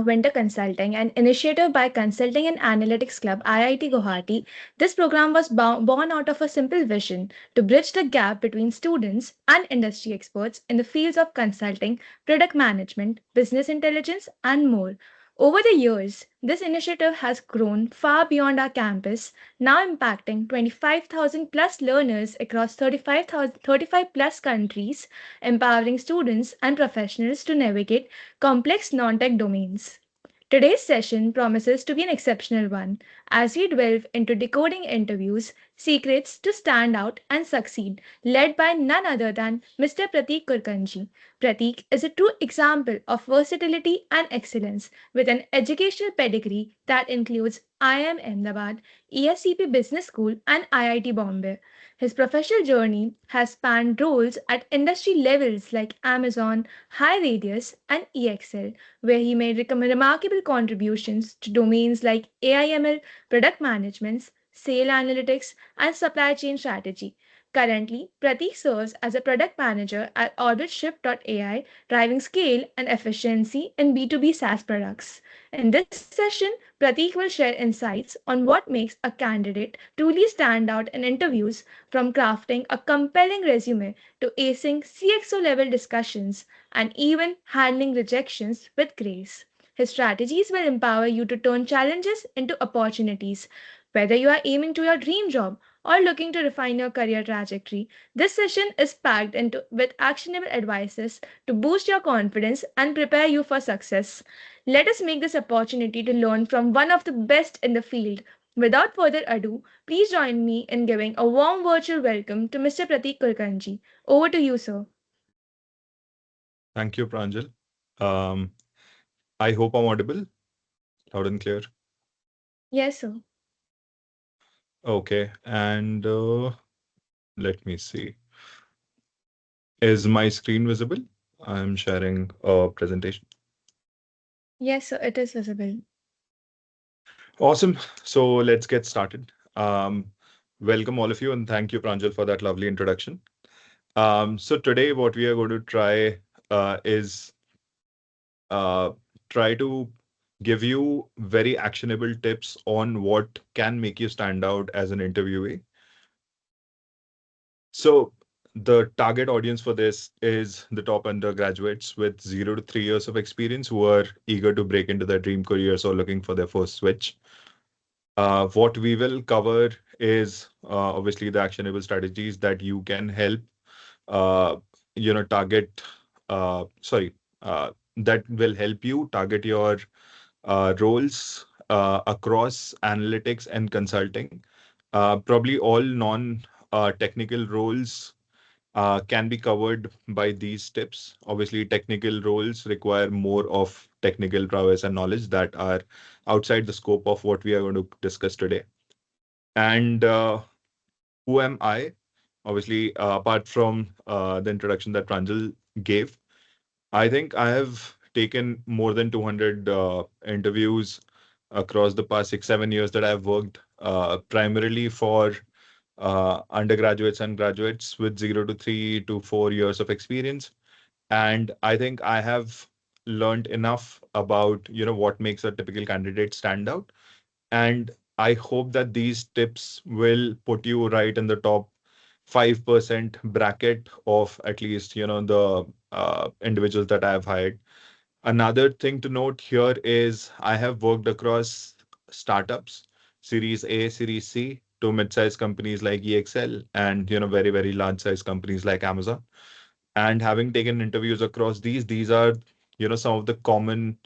Vendor Consulting, an initiative by Consulting and Analytics Club IIT Guwahati. This program was born out of a simple vision to bridge the gap between students and industry experts in the fields of consulting, product management, business intelligence, and more. Over the years, this initiative has grown far beyond our campus, now impacting 25,000 plus learners across 35 plus countries, empowering students and professionals to navigate complex non tech domains. Today's session promises to be an exceptional one as we delve into decoding interviews, secrets to stand out and succeed, led by none other than Mr. Prateek Kurkanji. Prateek is a true example of versatility and excellence with an educational pedigree that includes IIM Ahmedabad, ESCP Business School, and IIT Bombay. His professional journey has spanned roles at industry levels like Amazon, High Radius, and EXL, where he made remarkable contributions to domains like AIML, product management, sale analytics, and supply chain strategy. Currently, Prateek serves as a product manager at OrbitShift.ai, driving scale and efficiency in B2B SaaS products. In this session, Prateek will share insights on what makes a candidate truly stand out in interviews, from crafting a compelling resume to acing CXO level discussions and even handling rejections with grace. His strategies will empower you to turn challenges into opportunities. Whether you are aiming to your dream job or looking to refine your career trajectory, this session is packed with actionable advices to boost your confidence and prepare you for success. Let us make this opportunity to learn from one of the best in the field. Without further ado, please join me in giving a warm virtual welcome to Mr. Prateek Kurkanji. Over to you, sir. Thank you, Pranjal. Um, I hope I'm audible, loud and clear. Yes, sir. Okay, and let me see. Is my screen visible? I'm sharing a presentation. Yes, sir, it is visible. Awesome. So let's get started. Welcome all of you, and thank you, Pranjal, for that lovely introduction. So today, what we are going to try is uh, try to give you very actionable tips on what can make you stand out as an interviewee. So the target audience for this is the top undergraduates with 0 to 3 years of experience who are eager to break into their dream careers or looking for their first switch. What we will cover is obviously the actionable strategies that you can help, uh, target, sorry, that will help you target your roles across analytics and consulting. Probably all non-technical roles can be covered by these tips. Obviously, technical roles require more of technical prowess and knowledge that are outside the scope of what we are going to discuss today. And who am I? Obviously, apart from the introduction that Pranjal gave, I think I have taken more than 200 interviews across the past 6, 7 years that I've worked primarily for undergraduates and graduates with 0 to 3 to 4 years of experience. And I think I have learned enough about, what makes a typical candidate stand out. And I hope that these tips will put you right in the top 5% bracket of at least, the individuals that I have hired. Another thing to note here is I have worked across startups, Series A, Series C, to mid-sized companies like EXL and very, very large-sized companies like Amazon. And having taken interviews across these are some of the common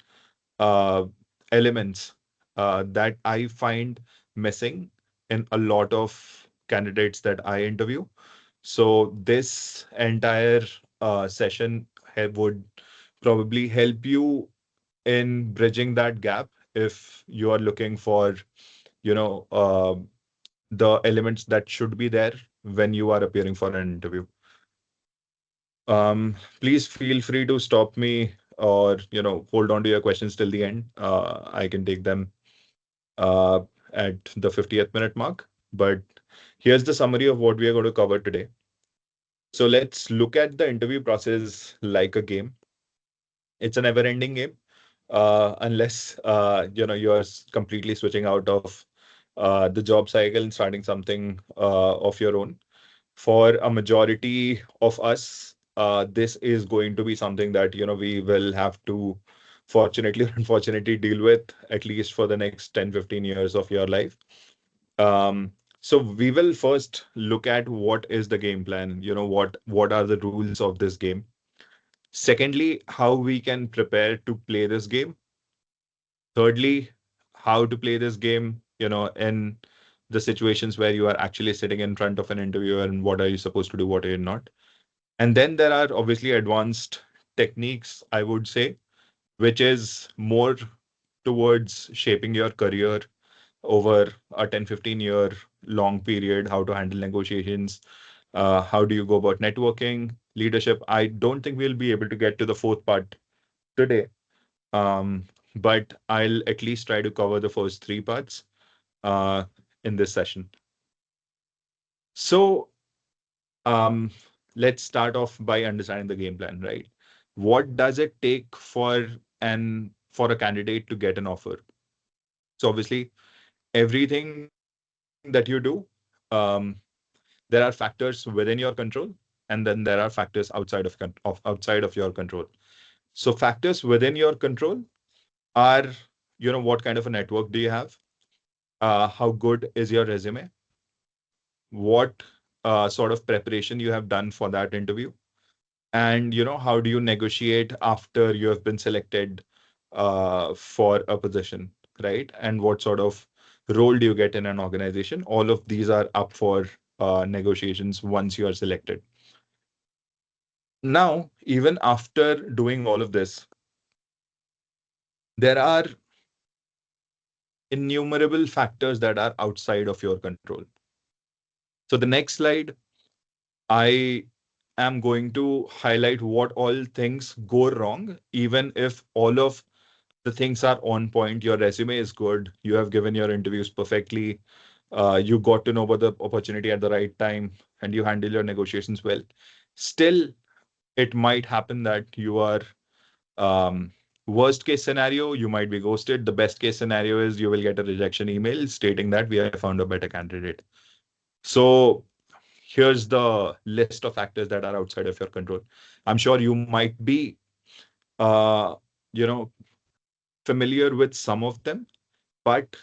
uh, elements that I find missing in a lot of candidates that I interview. So this entire session would probably help you in bridging that gap if you are looking for, you know, uh, the elements that should be there when you are appearing for an interview. Please feel free to stop me or, hold on to your questions till the end. I can take them uh, at the 50th minute mark. But here's the summary of what we are going to cover today. So let's look at the interview process like a game. It's a never-ending game. unless you're completely switching out of the job cycle and starting something of your own. For a majority of us, this is going to be something that we will have to, fortunately or unfortunately, deal with at least for the next 10-15 years of your life. So we will first look at what is the game plan, what are the rules of this game. Secondly, how we can prepare to play this game. Thirdly, how to play this game, in the situations where you are actually sitting in front of an interviewer, and what are you supposed to do, what are you not. And then there are obviously advanced techniques, I would say, which is more towards shaping your career over a 10-15 year long period, how to handle negotiations, how do you go about networking, leadership. I don't think we'll be able to get to the fourth part today, um, but I'll at least try to cover the first three parts uh, in this session. So um, let's start off by understanding the game plan, right? What does it take for a candidate to get an offer? So obviously, everything that you do, um, there are factors within your control, and then there are factors outside of your control. So factors within your control are, what kind of a network do you have? How good is your resume? What sort of preparation you have done for that interview? And how do you negotiate after you have been selected for a position, right? And what sort of role do you get in an organization? All of these are up for negotiations once you are selected. Now, even after doing all of this, there are innumerable factors that are outside of your control. So the next slide, I am going to highlight what all things go wrong, even if all of the things are on point. Your resume is good. You have given your interviews perfectly. You got to know about the opportunity at the right time, and you handle your negotiations well. Still, it might happen that you are, um, worst case scenario, you might be ghosted. The best case scenario is you will get a rejection email stating that we have found a better candidate. So here's the list of factors that are outside of your control. I'm sure you might be, uh, you know, familiar with some of them, but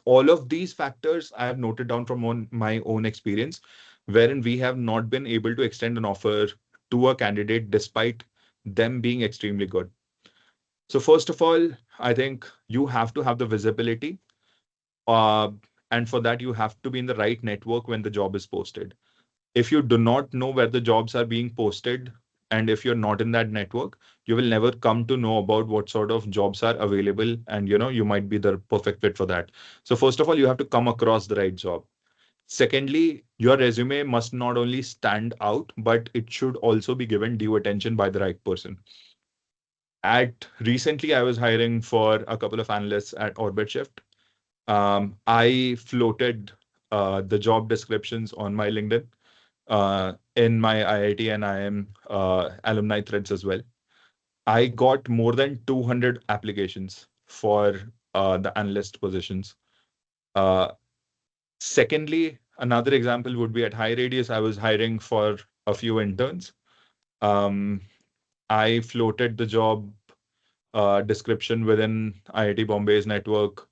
all of these factors I have noted down from my own experience, wherein we have not been able to extend an offer to a candidate despite them being extremely good. So first of all, I think you have to have the visibility, uh, and for that you have to be in the right network when the job is posted. If you do not know where the jobs are being posted, and if you're not in that network, you will never come to know about what sort of jobs are available, and you might be the perfect fit for that. So first of all, you have to come across the right job. Secondly, your resume must not only stand out, but it should also be given due attention by the right person. At recently, I was hiring for a couple of analysts at OrbitShift. I floated the job descriptions on my LinkedIn, in my IIT and IIM alumni threads as well. I got more than 200 applications for the analyst positions. Uh, Secondly, another example would be at High Radius. I was hiring for a few interns. Um, I floated the job description within IIT Bombay's network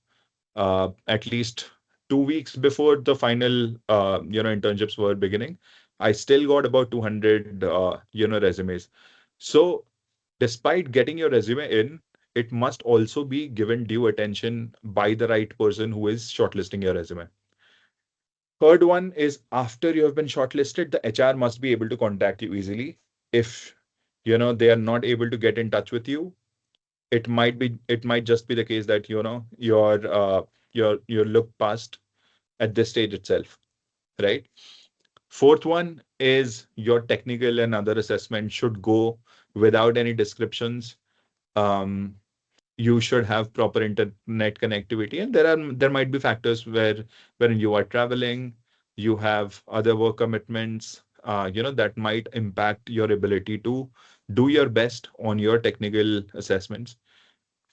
at least 2 weeks before the final internships were beginning. I still got about 200 resumes. So despite getting your resume in, it must also be given due attention by the right person who is shortlisting your resume. Third one is, after you have been shortlisted, the HR must be able to contact you easily. If they are not able to get in touch with you, it might just be the case that you're looked past at this stage itself, right? Fourth one is, your technical and other assessment should go without any descriptions. Um, you should have proper internet connectivity, and there might be factors wherein you are traveling, you have other work commitments, that might impact your ability to do your best on your technical assessments.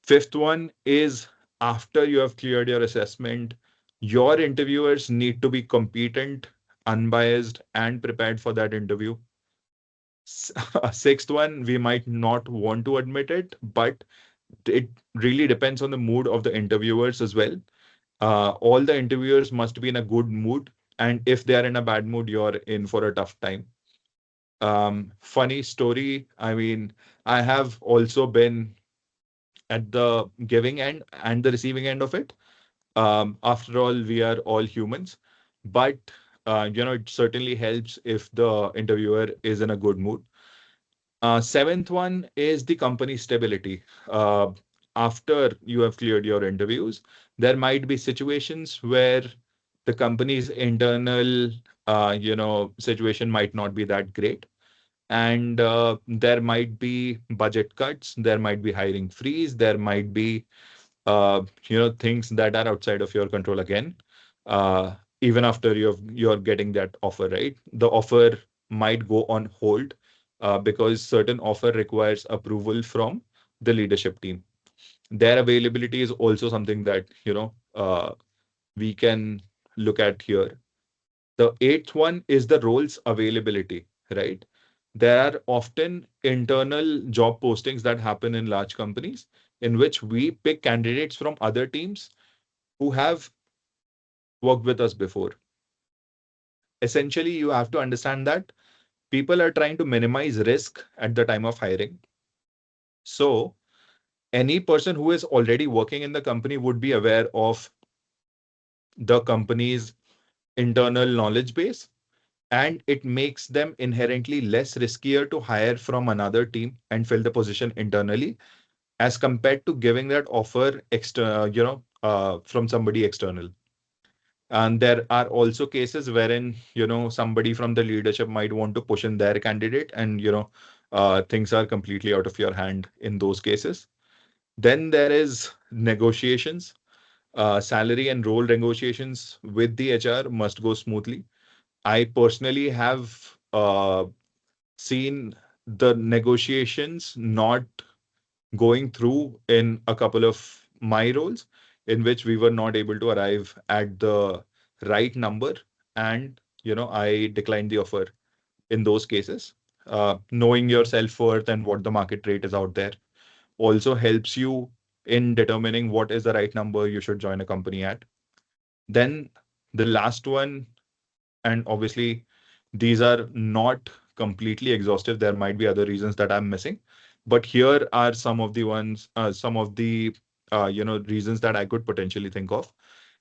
Fifth one is after you have cleared your assessment, your interviewers need to be competent, unbiased, and prepared for that interview. Sixth one, we might not want to admit it, but it really depends on the mood of the interviewers as well. All the interviewers must be in a good mood, and if they are in a bad mood, you're in for a tough time. Funny story. I mean, I have also been at the giving end and the receiving end of it. After all, we are all humans, but it certainly helps if the interviewer is in a good mood. Seventh one is the company stability. After you have cleared your interviews, there might be situations where the company's internal, situation might not be that great, and there might be budget cuts, there might be hiring freeze, there might be things that are outside of your control again. Even after you're getting that offer, right? The offer might go on hold because certain offer requires approval from the leadership team. Their availability is also something that we can look at here. The eighth one is the roles availability, right? There are often internal job postings that happen in large companies in which we pick candidates from other teams who have worked with us before. Essentially, you have to understand that people are trying to minimize risk at the time of hiring. So, any person who is already working in the company would be aware of the company's internal knowledge base, and it makes them inherently less riskier to hire from another team and fill the position internally as compared to giving that offer from somebody external. And there are also cases wherein somebody from the leadership might want to push in their candidate, and things are completely out of your hand in those cases. Then there is negotiations. Salary and role negotiations with the HR must go smoothly. I personally have seen the negotiations not going through in a couple of my roles in which we were not able to arrive at the right number, and I declined the offer in those cases. Knowing your self-worth and what the market rate is out there also helps you in determining what is the right number you should join a company at. Then the last one, and obviously these are not completely exhaustive, there might be other reasons that I'm missing, but here are some of the reasons that I could potentially think of.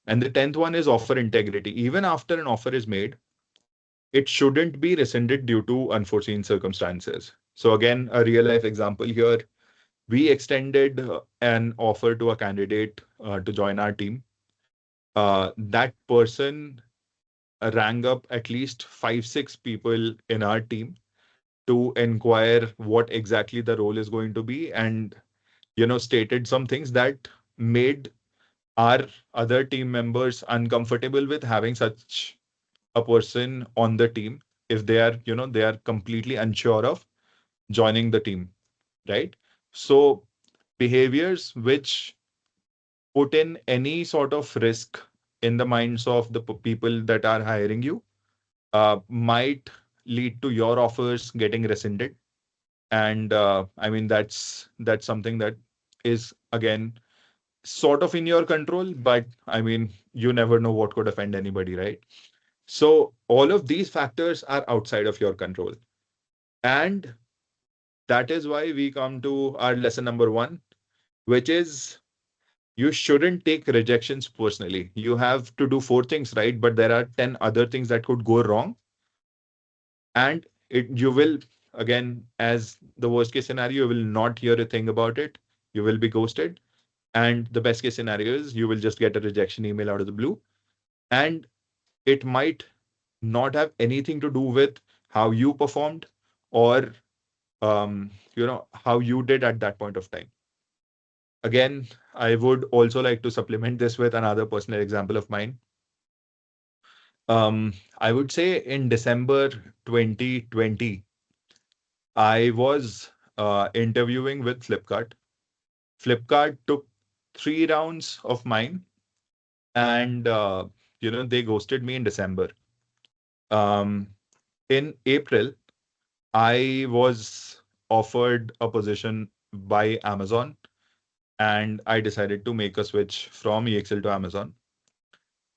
And the 10th one is offer integrity. Even after an offer is made, it shouldn't be rescinded due to unforeseen circumstances. So again, a real life example here, we extended an offer to a candidate to join our team. That person rang up at least 5, 6 people in our team to inquire what exactly the role is going to be, and stated some things that made our other team members uncomfortable with having such a person on the team if they are completely unsure of joining the team, right? So behaviors which put in any sort of risk in the minds of the people that are hiring you might lead to your offers getting rescinded. And I mean, that's something that is again sort of in your control, but I mean, you never know what could offend anybody, right? So all of these factors are outside of your control. And that is why we come to our lesson number one, which is you shouldn't take rejections personally. You have to do 4 things right, but there are 10 other things that could go wrong. And you will, again, as the worst case scenario, you will not hear a thing about it. You will be ghosted. And the best case scenario is you will just get a rejection email out of the blue. And it might not have anything to do with how you performed or how you did at that point of time. Again, I would also like to supplement this with another personal example of mine. I would say in December 2020, I was interviewing with Flipkart Flipkart took 3 rounds of mine, and they ghosted me in December. Um, in April, I was offered a position by Amazon, and I decided to make a switch from EXL to Amazon.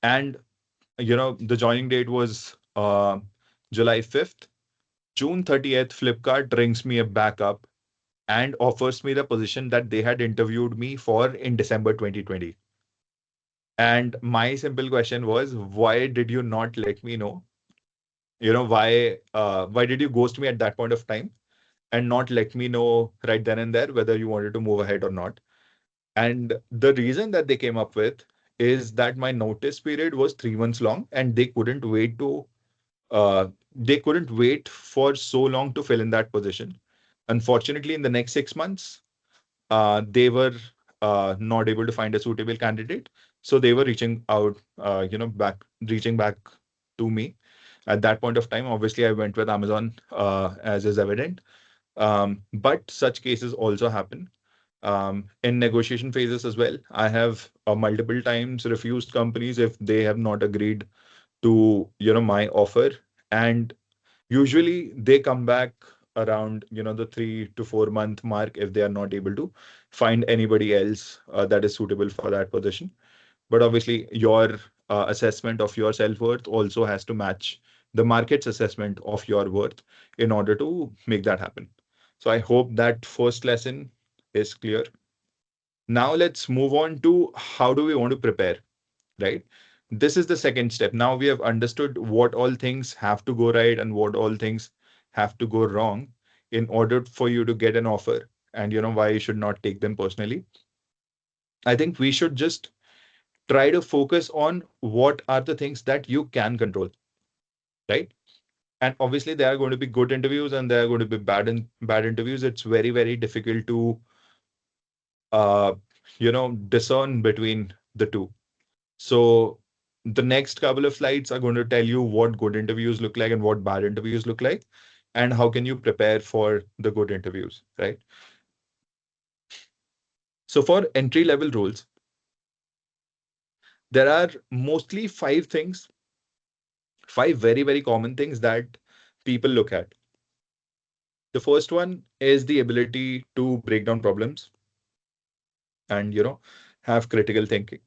And the joining date was July 5th. June 30th, Flipkart rings me back up and offers me the position that they had interviewed me for in December 2020. And my simple question was, why did you not let me know? Why did you ghost me at that point of time and not let me know right then and there whether you wanted to move ahead or not? And the reason that they came up with is that my notice period was 3 months long, and uh, they couldn't wait for so long to fill in that position. Unfortunately, in the next 6 months, they were not able to find a suitable candidate. So they were reaching out, reaching back to me. At that point of time, obviously, I went with Amazon, as is evident. But such cases also happen in negotiation phases as well. I have multiple times refused companies if they have not agreed to my offer, and usually they come back around the 3 to 4 month mark if they are not able to find anybody else that is suitable for that position. But obviously your assessment of your self-worth also has to match the market's assessment of your worth in order to make that happen. So I hope that first lesson is clear. Now let's move on to how do we want to prepare, right? This is the second step. Now we have understood what all things have to go right and what all things have to go wrong in order for you to get an offer, and why you should not take them personally. I think we should just try to focus on what are the things that you can control, right? And obviously there are going to be good interviews and there are going to be bad interviews. It's very, very difficult to uh discern between the two. So the next couple of slides are going to tell you what good interviews look like and what bad interviews look like, and how can you prepare for the good interviews, right? So for entry level roles, there are mostly five very, very common things that people look at. The first one is the ability to break down problems and, have critical thinking.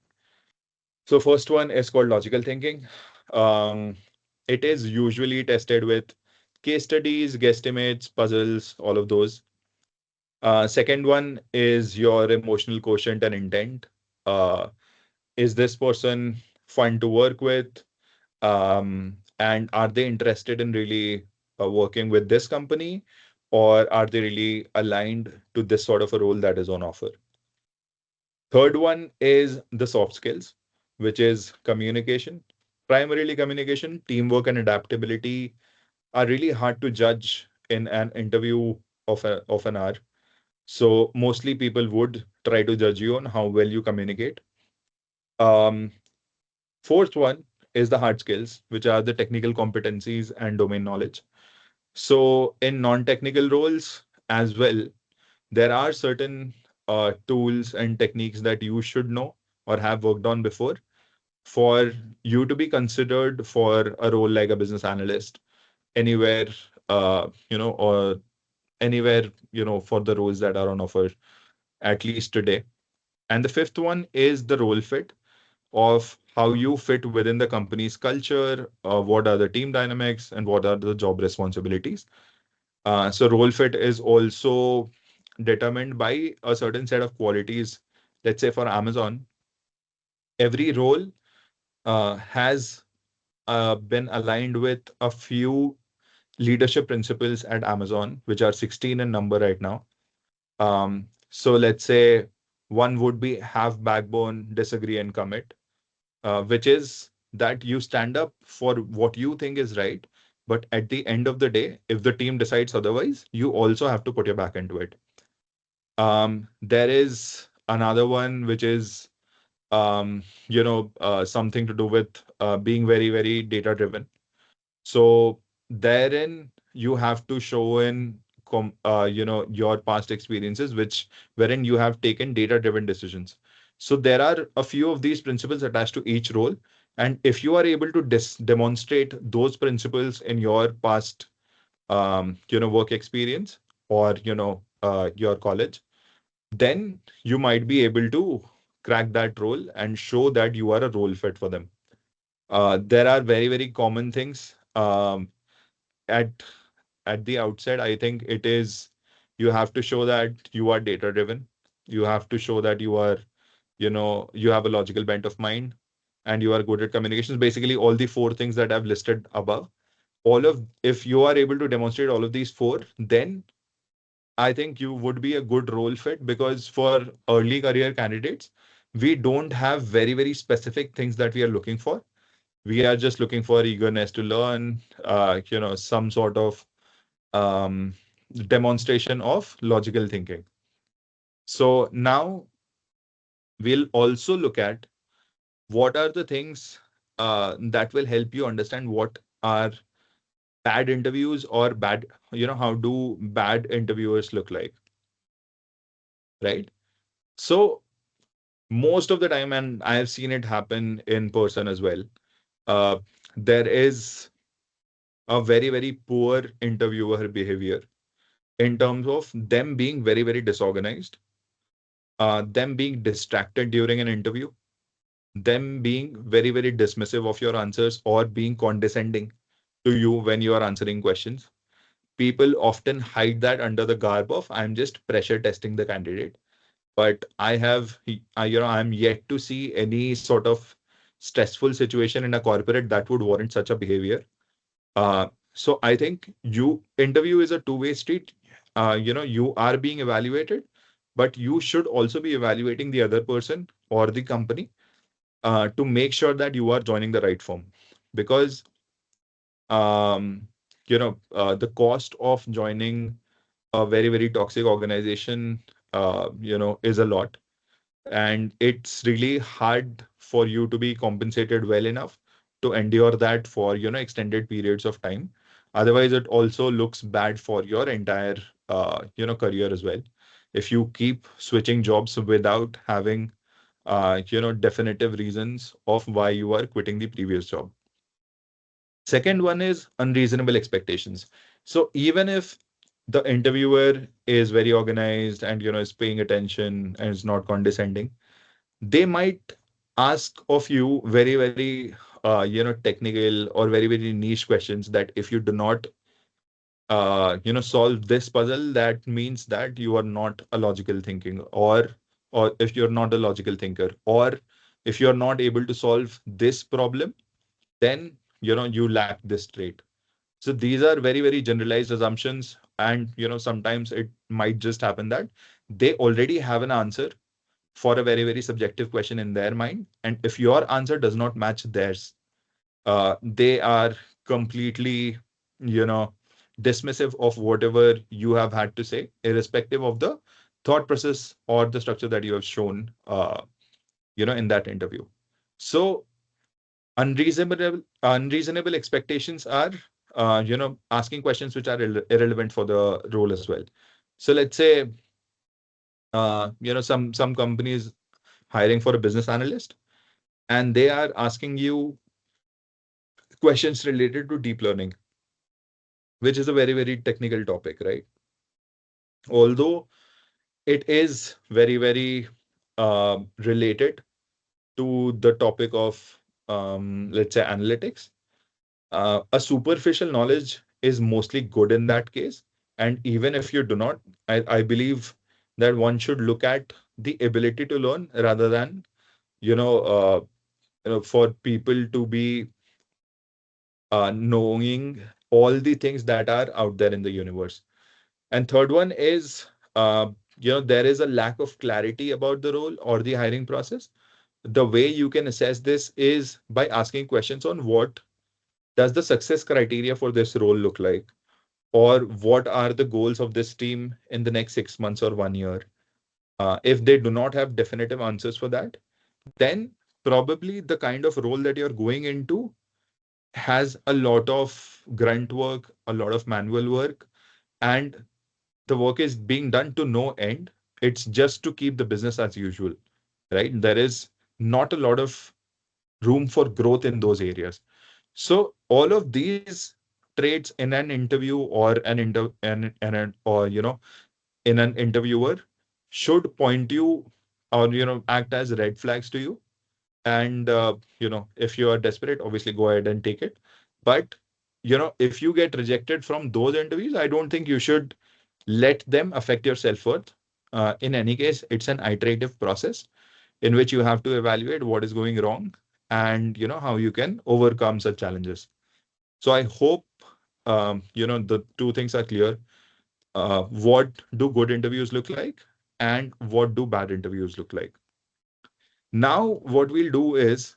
So first one is called logical thinking. Um, it is usually tested with case studies, guesstimates, puzzles, all of those. Second one is your emotional quotient and intent. Uh, is this person fun to work with? And are they interested in really working with this company? Or are they really aligned to this sort of a role that is on offer? Third one is the soft skills, which is communication. Primarily communication, teamwork, and adaptability are really hard to judge in an interview of an hour. So mostly people would try to judge you on how well you communicate. Um, Fourth one is the hard skills, which are the technical competencies and domain knowledge. So in non-technical roles as well, there are certain tools and techniques that you should know or have worked on before for you to be considered for a role like a business analyst anywhere, or anywhere, for the roles that are on offer, at least today. And the fifth one is the role fit of how you fit within the company's culture, what are the team dynamics, and what are the job responsibilities. So role fit is also determined by a certain set of qualities. Let's say for Amazon, every role has been aligned with a few leadership principles at Amazon, which are 16 in number right now. So let's say one would be have backbone, disagree, and commit, which is that you stand up for what you think is right. But at the end of the day, if the team decides otherwise, you also have to put your back into it. There is another one, which is something to do with being very, very data driven. So therein, you have to show in your past experiences, which wherein you have taken data-driven decisions. So there are a few of these principles attached to each role, and if you are able to demonstrate those principles in your past, work experience or your college, then you might be able to crack that role and show that you are a role fit for them. There are very, very common things. At the outset, I think it is you have to show that you are data driven. You have to show that you have a logical bent of mind and you are good at communications. Basically, all the four things that I've listed above. If you are able to demonstrate all of these four, then I think you would be a good role fit, because for early career candidates, we don't have very, very specific things that we are looking for. We are just looking for eagerness to learn, some sort of um, demonstration of logical thinking. So now we'll also look at what are the things that will help you understand what are bad interviews or how do bad interviewers look like, right? So most of the time, and I have seen it happen in person as well, uh, there is a very, very poor interviewer behavior in terms of them being very, very disorganized, them being distracted during an interview, them being very, very dismissive of your answers or being condescending to you when you are answering questions. People often hide that under the garb of I'm just pressure testing the candidate. But I'm yet to see any sort of stressful situation in a corporate that would warrant such a behavior. So I think interview is a two-way street. You are being evaluated, but you should also be evaluating the other person or the company to make sure that you are joining the right firm. Because the cost of joining a very, very toxic organization, is a lot, and it's really hard for you to be compensated well enough to endure that for extended periods of time. Otherwise, it also looks bad for your entire career as well. If you keep switching jobs without having definitive reasons of why you are quitting the previous job. Second one is unreasonable expectations. So even if the interviewer is very organized and is paying attention and is not condescending, they might ask of you very, very technical or very, very niche questions that if you do not solve this puzzle, that means that you are not a logical thinking, or if you're not a logical thinker, or if you're not able to solve this problem, then you lack this trait. So these are very, very generalized assumptions, and sometimes it might just happen that they already have an answer for a very, very subjective question in their mind. And if your answer does not match theirs, they are completely, you know, dismissive of whatever you have had to say, irrespective of the thought process or the structure that you have shown, in that interview. So unreasonable expectations are, asking questions which are irrelevant for the role as well. So let's say, some companies hiring for a business analyst, and they are asking you questions related to deep learning, which is a very, very technical topic, right? Although it is very, very related to the topic of, let's say, analytics, a superficial knowledge is mostly good in that case. And even if you do not, I believe that one should look at the ability to learn rather than, you know, uh, for people to be knowing all the things that are out there in the universe. And third one is, there is a lack of clarity about the role or the hiring process. The way you can assess this is by asking questions on what does the success criteria for this role look like, or what are the goals of this team in the next 6 months or 1 year. If they do not have definitive answers for that, then probably the kind of role that you're going into has a lot of grunt work, a lot of manual work, and the work is being done to no end. It's just to keep the business as usual, right? There is not a lot of room for growth in those areas. So all of these traits in an interview or or in an interviewer should point you or act as red flags to you. And if you are desperate, obviously go ahead and take it. But if you get rejected from those interviews, I don't think you should let them affect your self-worth. In any case, it's an iterative process in which you have to evaluate what is going wrong and how you can overcome such challenges. So I hope the two things are clear. What do good interviews look like, and what do bad interviews look like? Now, what we'll do is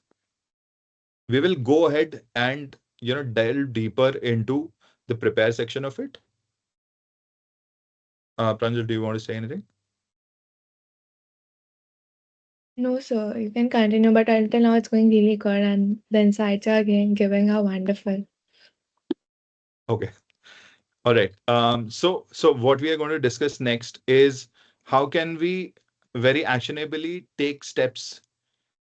we will go ahead and delve deeper into the prepare section of it. Pranjal, do you want to say anything? No, sir, you can continue, but until now it's going really good, and the insights you're again giving are wonderful. Okay. All right. So what we are going to discuss next is how can we very actionably take steps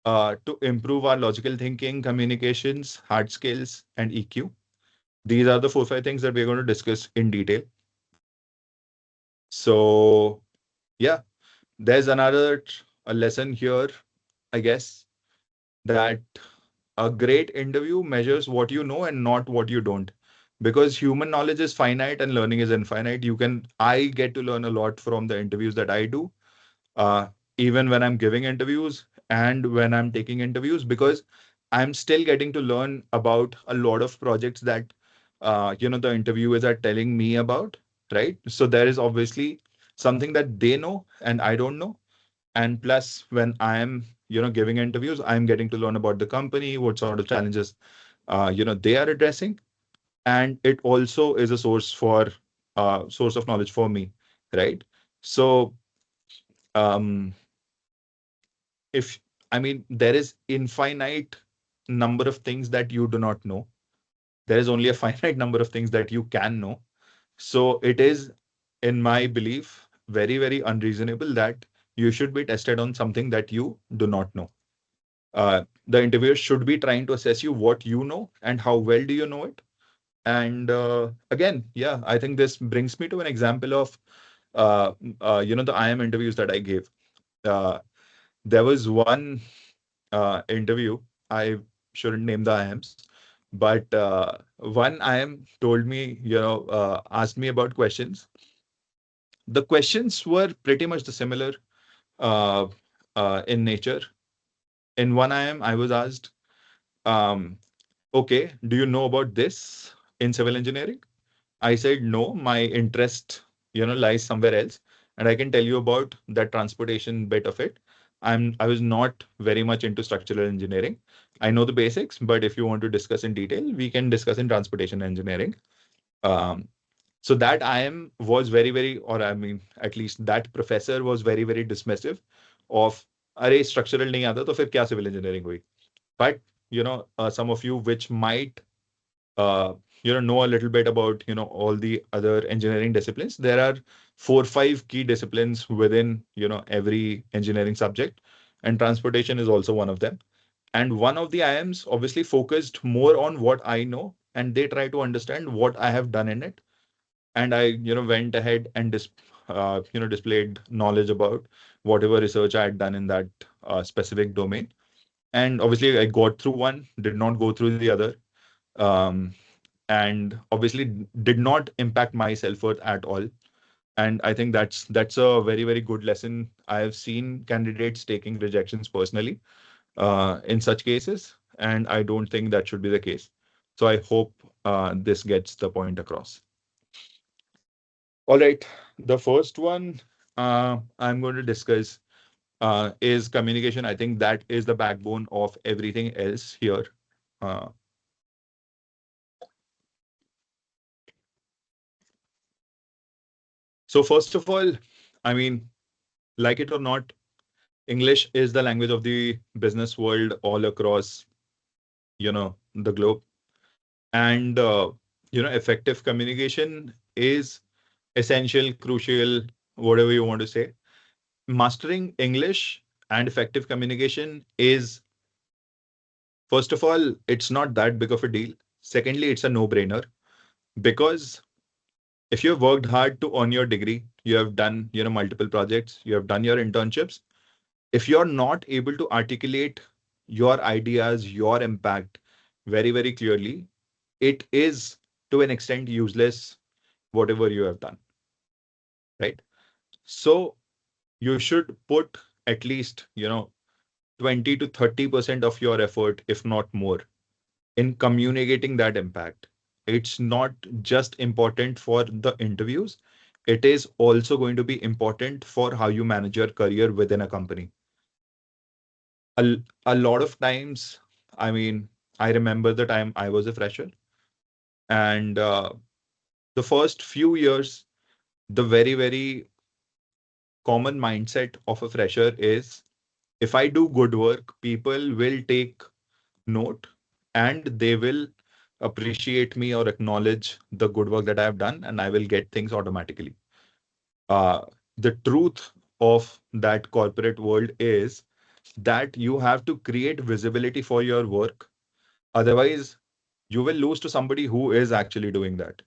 to improve our logical thinking, communications, hard skills, and EQ. These are the 4, 5 things that we're going to discuss in detail. So yeah, there's another a lesson here, I guess, that a great interview measures what you know and not what you don't. Because human knowledge is finite and learning is infinite. I get to learn a lot from the interviews that I do, uh, even when I'm giving interviews and when I'm taking interviews, because I'm still getting to learn about a lot of projects that the interviewers are telling me about, right? So there is obviously something that they know and I don't know. And plus, when I am giving interviews, I'm getting to learn about the company, what sort of challenges they are addressing, and it also is a source of knowledge for me, right? So um if I mean, there is infinite number of things that you do not know. There is only a finite number of things that you can know. So it is, in my belief, very, very unreasonable that you should be tested on something that you do not know. The interviewer should be trying to assess you what you know and how well do you know it. And again, yeah, I think this brings me to an example of the IIM interviews that I gave. Uh, there was one interview. I shouldn't name the IIMs, but one IIM told me, asked me about questions. The questions were pretty much the similar uh, in nature. In one IIM, I was asked, um, okay, do you know about this in civil engineering? I said, no, my interest, lies somewhere else. And I can tell you about that transportation bit of it. I was not very much into structural engineering. I know the basics, but if you want to discuss in detail, we can discuss in transportation engineering. Um, so that IIM was very, very, or I mean, at least that professor was very, very dismissive of, अरे structural नहीं आता तो फिर क्या civil engineering हुई? But some of you which might uh, know a little bit about all the other engineering disciplines. There are 4, 5 key disciplines within every engineering subject, and transportation is also one of them. And one of the IIMs obviously focused more on what I know, and they try to understand what I have done in it. And I went ahead and displayed knowledge about whatever research I had done in that specific domain. And obviously I got through one, did not go through the other. Um, and obviously did not impact my self-worth at all. And I think that's a very, very good lesson. I have seen candidates taking rejections personally in such cases, and I don't think that should be the case. So I hope this gets the point across. All right, the first one I'm going to discuss is communication. I think that is the backbone of everything else here. Uh, so first of all, I mean, like it or not, English is the language of the business world all across, the globe. And, effective communication is essential, crucial, whatever you want to say. Mastering English and effective communication is, first of all, it's not that big of a deal. Secondly, it's a no-brainer because if you have worked hard to earn your degree, you have done, multiple projects, you have done your internships. If you're not able to articulate your ideas, your impact very, very clearly, it is to an extent useless, whatever you have done, right? So you should put at least, 20 to 30% of your effort, if not more, in communicating that impact. It's not just important for the interviews, it is also going to be important for how you manage your career within a company. A lot of times, I mean, I remember the time I was a fresher, and the first few years, the very, very common mindset of a fresher is if I do good work, people will take note and they will appreciate me or acknowledge the good work that I have done, and I will get things automatically. Uh, the truth of that corporate world is that you have to create visibility for your work. Otherwise, you will lose to somebody who is actually doing that.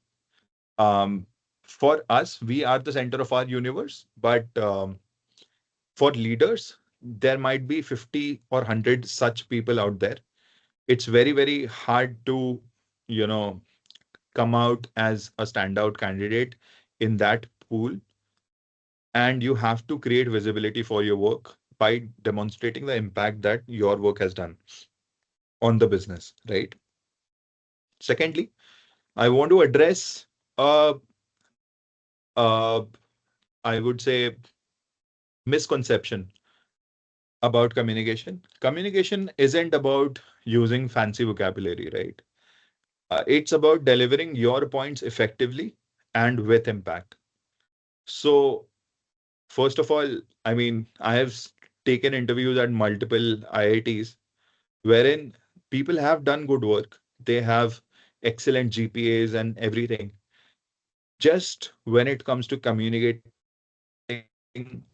Um, for us, we are the center of our universe, but for leaders, there might be 50 or 100 such people out there. It's very, very hard to, you know, come out as a standout candidate in that pool. And you have to create visibility for your work by demonstrating the impact that your work has done on the business, right? Secondly, I want to address, uh, uh, I would say, misconception about communication. Communication isn't about using fancy vocabulary, right? It's about delivering your points effectively and with impact. So, first of all, I mean, I have taken interviews at multiple IITs wherein people have done good work. They have excellent GPAs and everything. Just when it comes to communicating, they are not putting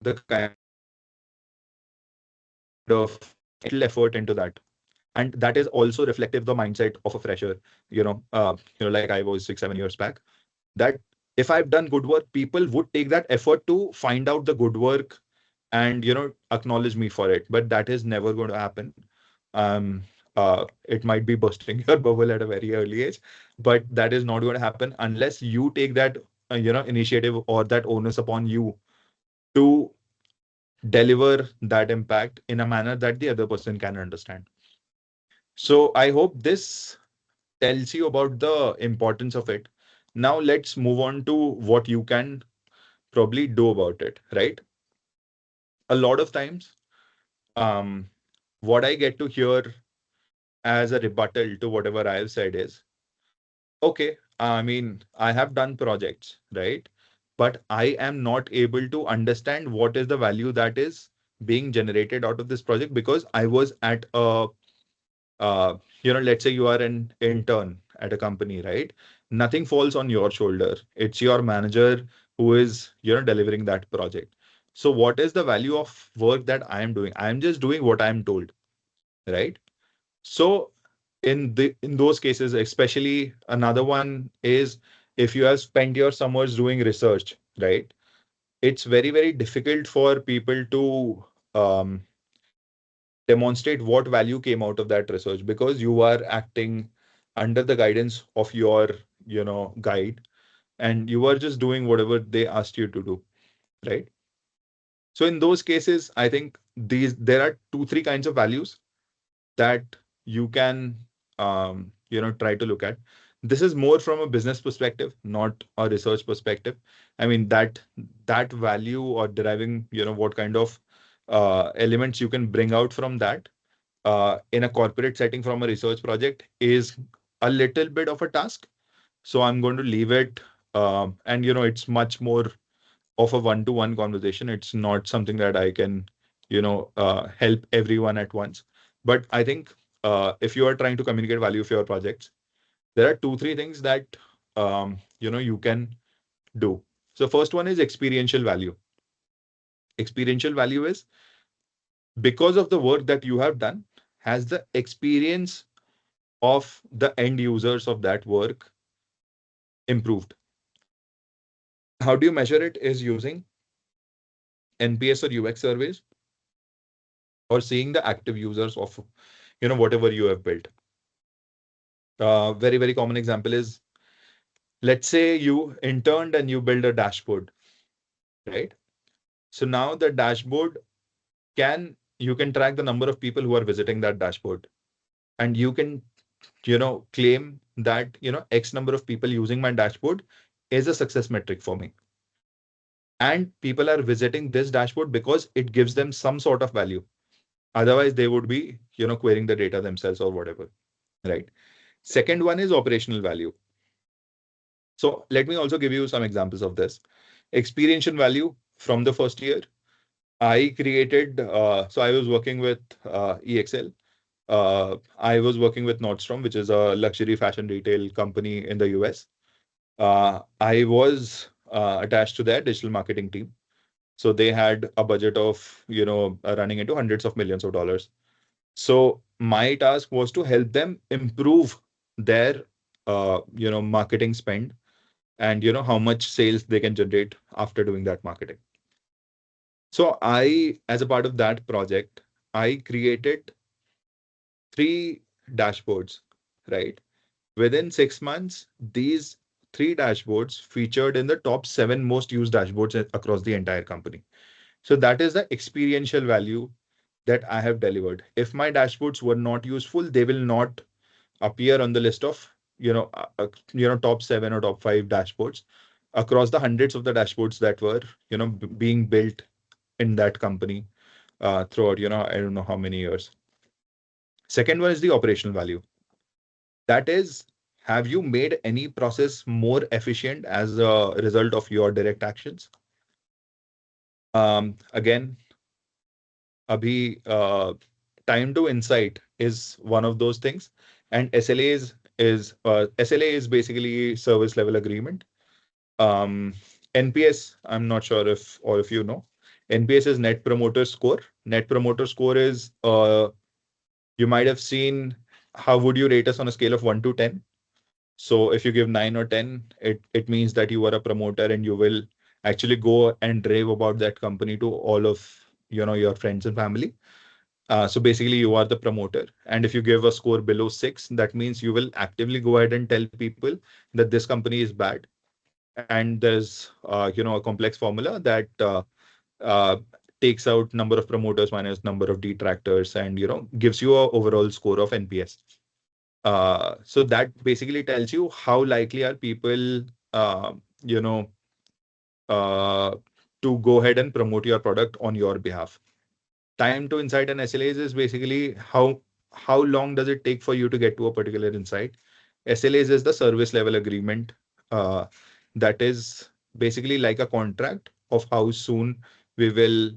the kind of mental effort into that. And that is also reflective the mindset of a fresher, like I was 6 7 years back, that if I've done good work, people would take that effort to find out the good work and acknowledge me for it. But that is never going to happen. It might be bursting your bubble at a very early age, but that is not going to happen unless you take that initiative or that onus upon you to deliver that impact in a manner that the other person can understand. So I hope this tells you about the importance of it. Now let's move on to what you can probably do about it, right? A lot of times, um, what I get to hear as a rebuttal to whatever I have said is, okay, I mean, I have done projects, right? But I am not able to understand what is the value that is being generated out of this project because I was at a let's say you are an intern at a company, right? Nothing falls on your shoulder. It's your manager who is, delivering that project. So what is the value of work that I am doing? I am just doing what I am told, right? So in those cases, especially another one is if you have spent your summers doing research, right? It's very, very difficult for people to um, demonstrate what value came out of that research because you are acting under the guidance of your guide, and you are just doing whatever they asked you to do, right? So in those cases, I think there are 2 3 kinds of values that you can try to look at. This is more from a business perspective, not a research perspective. I mean, that value or deriving what kind of elements you can bring out from that in a corporate setting from a research project is a little bit of a task. So I'm going to leave it. And it's much more of a one-to-one conversation. It's not something that I can, help everyone at once. But I think if you are trying to communicate value for your projects, There are 2, 3 things that you can do. So first one is experiential value. Experiential value is because of the work that you have done, has the experience of the end users of that work improved. How do you measure it? Is using NPS or UX surveys, or seeing the active users of whatever you have built. Very common example is, let's say you interned and you build a dashboard, right? So now the dashboard you can track the number of people who are visiting that dashboard, and you can claim that X number of people using my dashboard is a success metric for me, and people are visiting this dashboard because it gives them some sort of value. Otherwise they would be querying the data themselves or whatever, right? Second one is operational value. So let me also give you some examples of this. Experiential value from the first year. I created, so I was working with EXL. I was working with Nordstrom, which is a luxury fashion retail company in the US. I was attached to their digital marketing team. So they had a budget of, running into hundreds of millions of dollars. So my task was to help them improve their, marketing spend, and how much sales they can generate after doing that marketing. So as a part of that project, I created 3 dashboards, right? Within 6 months, these 3 dashboards featured in the top 7 most used dashboards across the entire company. So that is the experiential value that I have delivered. If my dashboards were not useful, they will not appear on the list of top 7 or top 5 dashboards across the hundreds of the dashboards that were being built in that company throughout I don't know how many years. Second one is the operational value. That is, have you made any process more efficient as a result of your direct actions? Again, Abhi, time to insight is one of those things, and SLA is basically service level agreement. NPS, I'm not sure if all of you know. NPS is Net Promoter Score. Net Promoter Score is, you might have seen, how would you rate us on a scale of 1 to 10? So if you give 9 or 10, it means that you are a promoter and you will actually go and rave about that company to all of your friends and family. So basically you are the promoter. And if you give a score below 6, that means you will actively go ahead and tell people that this company is bad. And there's a complex formula that uh, takes out number of promoters minus number of detractors, and gives you a overall score of NPS. So that basically tells you how likely are people, uh, you know, uh, to go ahead and promote your product on your behalf. Time to insight and SLAs is basically how long does it take for you to get to a particular insight. SLAs is the service level agreement, uh, that is basically like a contract of how soon we will,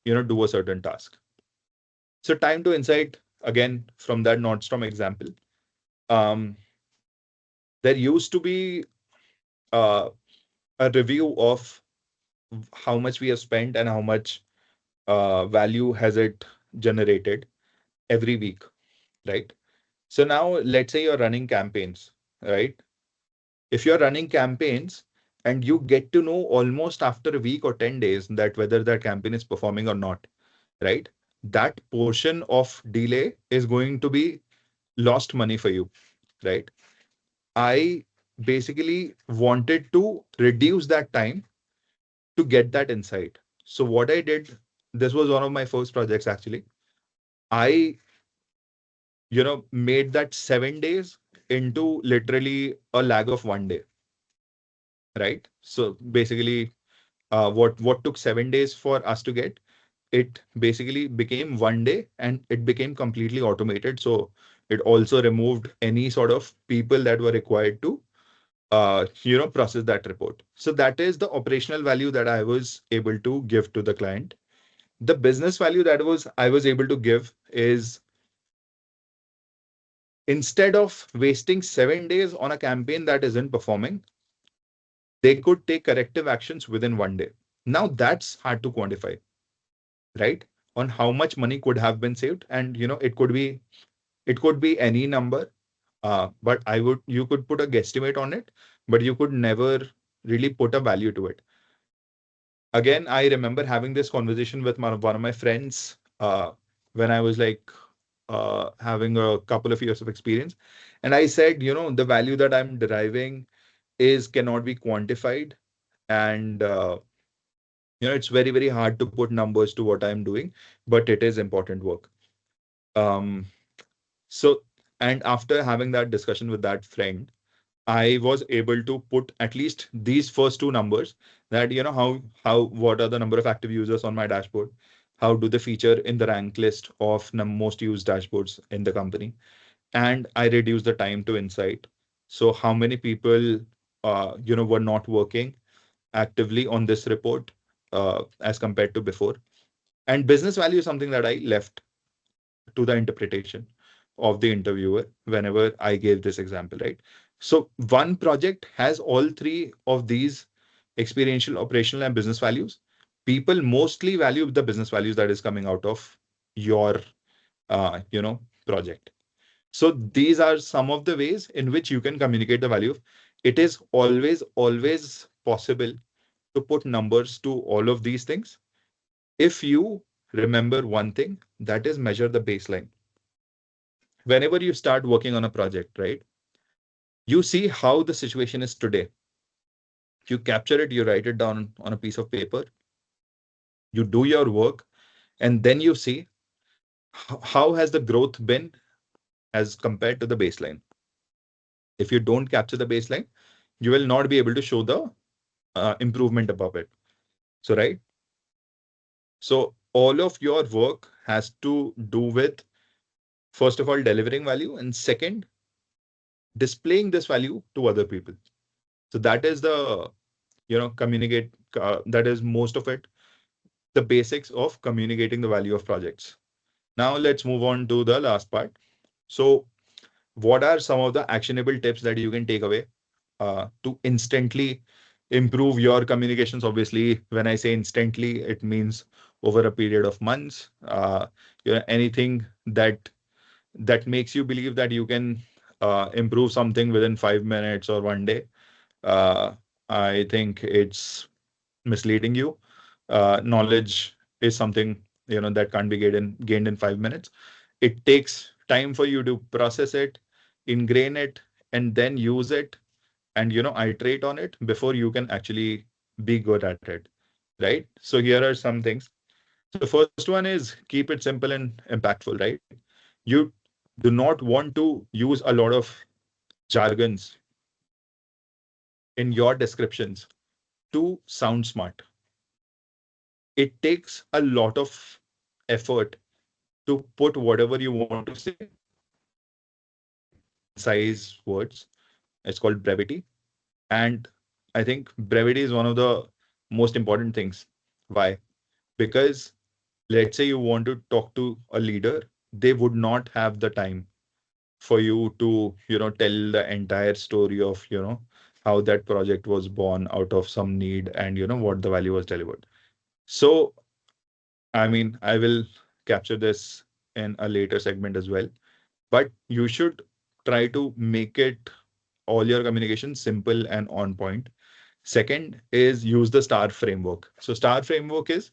do a certain task. So time to insight, again, from that Nordstrom example, um, there used to be uh, a review of how much we have spent and how much value has it generated every week, right? So now let's say you're running campaigns, right? If you're running campaigns and you get to know almost after a week or 10 days that whether that campaign is performing or not, right? That portion of delay is going to be lost money for you, right? I basically wanted to reduce that time to get that insight. So what I did, this was one of my first projects actually. I, made that 7 days into literally a lag of 1 day, right? So basically, what took 7 days for us to get, it basically became 1 day and it became completely automated. So it also removed any sort of people that were required to process that report. So that is the operational value that I was able to give to the client. The business value that I was able to give is Instead of wasting 7 days on a campaign that isn't performing, they could take corrective actions within 1 day. Now that's hard to quantify, right? On how much money could have been saved. And it could be any number. But you could put a guesstimate on it, but you could never really put a value to it. Again, I remember having this conversation with one of my friends when I was like having a couple of years of experience. And I said, the value that I'm deriving is cannot be quantified. And, it's very, very hard to put numbers to what I'm doing, but it is important work. Um, so, and after having that discussion with that friend, I was able to put at least these first two numbers, that what are the number of active users on my dashboard? How do they feature in the rank list of most used dashboards in the company? And I reduced the time to insight. So how many people were not working actively on this report as compared to before? And business value is something that I left to the interpretation of the interviewer whenever I gave this example, right? So one project has all three of these experiential, operational, and business values. People mostly value the business values that is coming out of your, project. So these are some of the ways in which you can communicate the value. It is always, always possible to put numbers to all of these things. If you remember one thing, that is measure the baseline. Whenever you start working on a project, right, you see how the situation is today. You capture it, you write it down on a piece of paper, you do your work, and then you see how has the growth been as compared to the baseline. If you don't capture the baseline, you will not be able to show the improvement above it. So, right. So all of your work has to do with, first of all, delivering value, and second, displaying this value to other people. So that is the, communicate, that is most of it, the basics of communicating the value of projects. Now let's move on to the last part. So what are some of the actionable tips that you can take away to instantly improve your communications? Obviously, when I say instantly, it means over a period of months. Anything that makes you believe that you can improve something within 5 minutes or one day. Uh, I think it's misleading you. Knowledge is something that can't be gained in 5 minutes. It takes time for you to process it, ingrain it, and then use it, and iterate on it before you can actually be good at it, right? So here are some things. So the first one is keep it simple and impactful, right? You do not want to use a lot of jargons in your descriptions to sound smart. It takes a lot of effort to put whatever you want to say in concise words. It's called brevity. And I think brevity is one of the most important things. Why? Because let's say you want to talk to a leader, they would not have the time for you to, tell the entire story of, how that project was born out of some need and, what the value was delivered. So, I mean, I will capture this in a later segment as well, but you should try to make it all your communication simple and on point. Second is use the STAR framework. So STAR framework is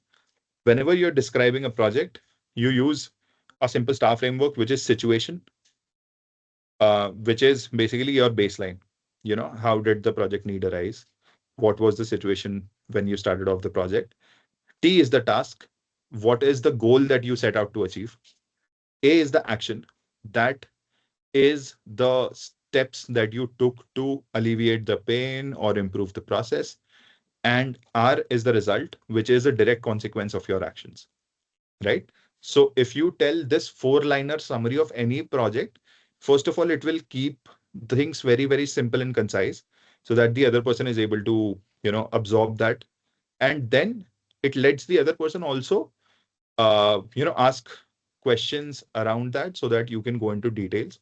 whenever you're describing a project, you use a simple STAR framework, which is situation, which is basically your baseline. How did the project need arise? What was the situation when you started off the project? T is the task. What is the goal that you set out to achieve? A is the action. That is the steps that you took to alleviate the pain or improve the process. And R is the result, which is a direct consequence of your actions, right? So if you tell this four-liner summary of any project, first of all, it will keep things very, very simple and concise so that the other person is able to, absorb that. And then it lets the other person also, ask questions around that so that you can go into details.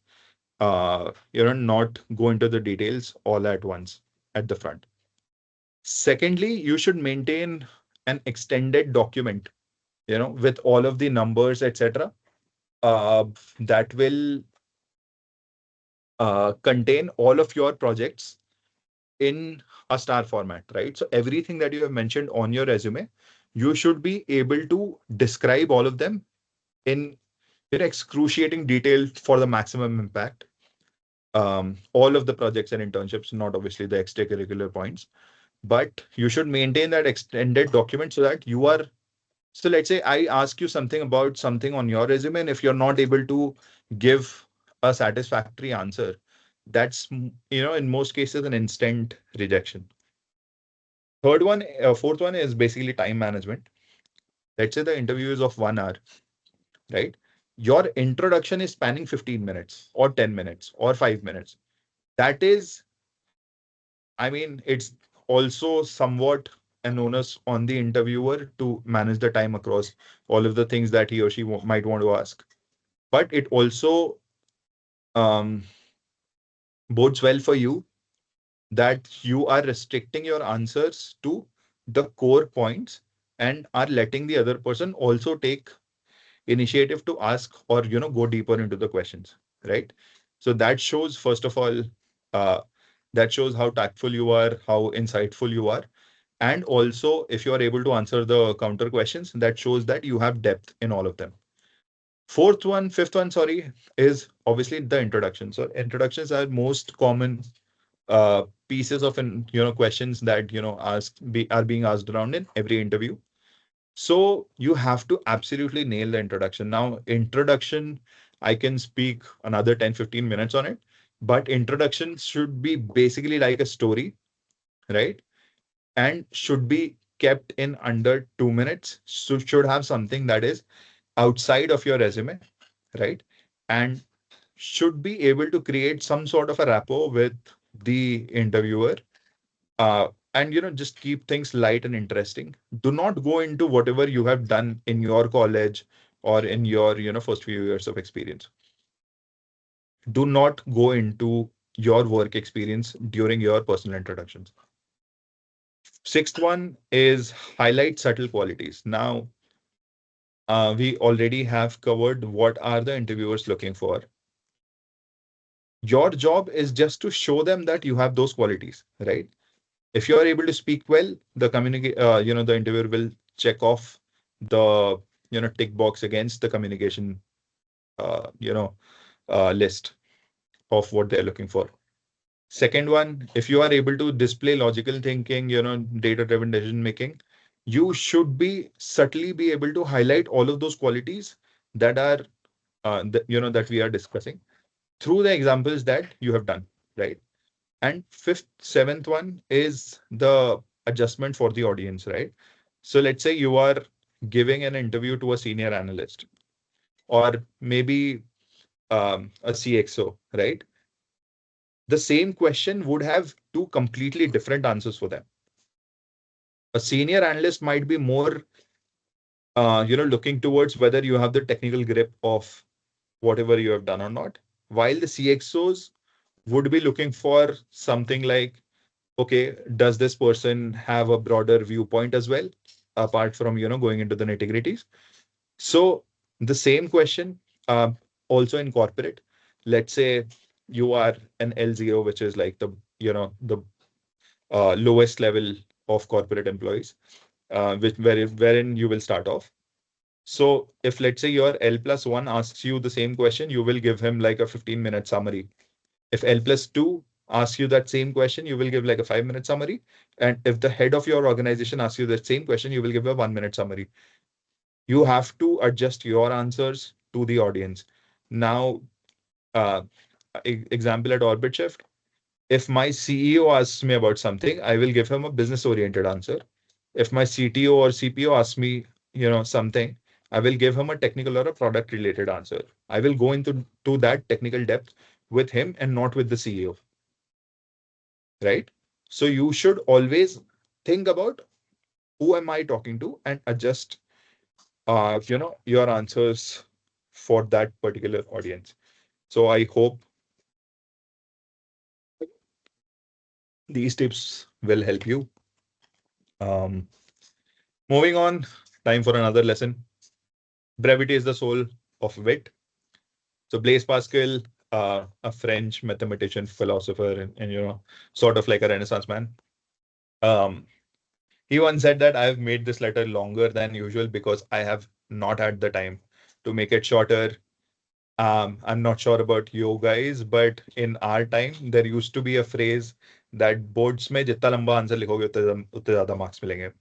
not go into the details all at once at the front. Secondly, you should maintain an extended document, with all of the numbers, etc. That will contain all of your projects in a star format, right? So everything that you have mentioned on your resume, you should be able to describe all of them in excruciating detail for the maximum impact. All of the projects and internships, not obviously the extracurricular points, but you should maintain that extended document so that you are. So let's say I ask you something about something on your resume, and if you're not able to give a satisfactory answer, that's, in most cases, an instant rejection. Fourth one is basically time management. Let's say the interview is of 1 hour, right? Your introduction is spanning 15 minutes or 10 minutes or 5 minutes. That is, I mean, it's also somewhat an onus on the interviewer to manage the time across all of the things that he or she might want to ask. But it also um, bodes well for you that you are restricting your answers to the core points and are letting the other person also take initiative to ask or go deeper into the questions, right? So that shows, first of all, uh, that shows how tactful you are, how insightful you are. And also, if you are able to answer the counter questions, that shows that you have depth in all of them. Fifth one, sorry, is obviously the introduction. So introductions are most common pieces of questions that are being asked around in every interview. So you have to absolutely nail the introduction. Now, introduction, I can speak another 10-15 minutes on it, but introduction should be basically like a story, right? And should be kept in under 2 minutes. So should have something that is outside of your resume, right? And should be able to create some sort of a rapport with the interviewer, and just keep things light and interesting. Do not go into whatever you have done in your college or in your first few years of experience. Do not go into your work experience during your personal introductions. Sixth one is highlight subtle qualities. Now, we already have covered what are the interviewers looking for. Your job is just to show them that you have those qualities, right? If you are able to speak well, the interviewer will check off the tick box against the communication list of what they're looking for. Second one, if you are able to display logical thinking, data driven decision making, you should be subtly be able to highlight all of those qualities that are that we are discussing through the examples that you have done, right? And seventh one is the adjustment for the audience, right? So let's say you are giving an interview to a senior analyst or maybe a CXO, right? The same question would have two completely different answers for them. A senior analyst might be more, looking towards whether you have the technical grip of whatever you have done or not, while the CXOs would be looking for something like, okay, does this person have a broader viewpoint as well, apart from going into the nitty-gritties? So the same question, also in corporate, let's say you are an L0, which is like the lowest level of corporate employees, wherein you will start off. So if let's say your L plus one asks you the same question, you will give him like a 15-minute summary. If L plus two asks you that same question, you will give like a 5-minute summary. And if the head of your organization asks you the same question, you will give a 1-minute summary. You have to adjust your answers to the audience. Now, uh, example at OrbitShift, if my CEO asks me about something, I will give him a business oriented answer. If my CTO or CPO asks me, something, I will give him a technical or a product related answer. I will go into that technical depth with him and not with the CEO, right? So you should always think about who am I talking to and adjust, your answers for that particular audience. So I hope These tips will help you. Um, Moving on, time for another lesson. Brevity is the soul of wit. So Blaise Pascal, a French mathematician, philosopher, and sort of like a Renaissance man. Um, he once said that I have made this letter longer than usual because I have not had the time to make it shorter. I'm not sure about you guys, but in our time, there used to be a phrase that boards में जितना लंबा answer लिखोगे उतने ज़्यादा marks मिलेंगे.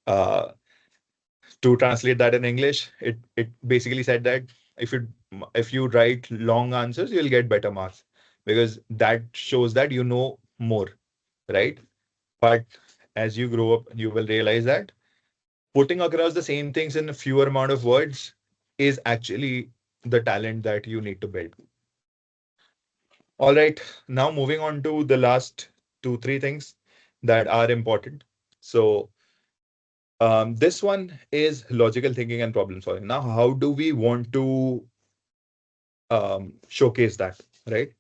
Uh, to translate that in English, it basically said that if you if you write long answers, you'll get better marks because that shows that you know more, right? But as you grow up, you will realize that putting across the same things in a fewer amount of words is actually the talent that you need to build. All right, now moving on to the last two, three things that are important. So this one is logical thinking and problem solving. Now, how do we want to showcase that, right?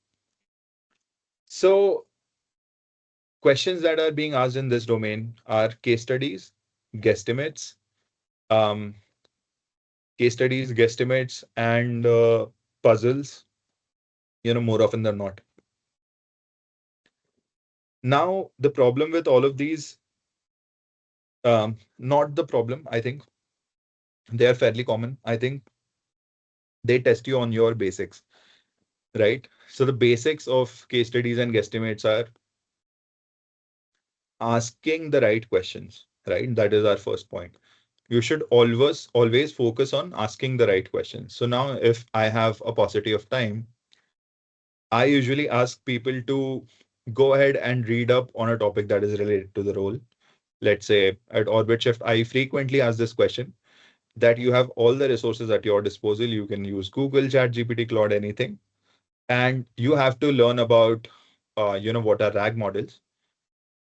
So questions that are being asked in this domain are case studies, guesstimates, um, and puzzles, more often than not. Now, the problem with all of these, not the problem, I think they are fairly common. I think they test you on your basics, right? So the basics of case studies and guesstimates are asking the right questions, right? That is our first point. You should always focus on asking the right questions. So now if I have a paucity of time, I usually ask people to go ahead and read up on a topic that is related to the role. Let's say at OrbitShift, I frequently ask this question that you have all the resources at your disposal. You can use Google, ChatGPT, Claude, anything. And you have to learn about, what are RAG models.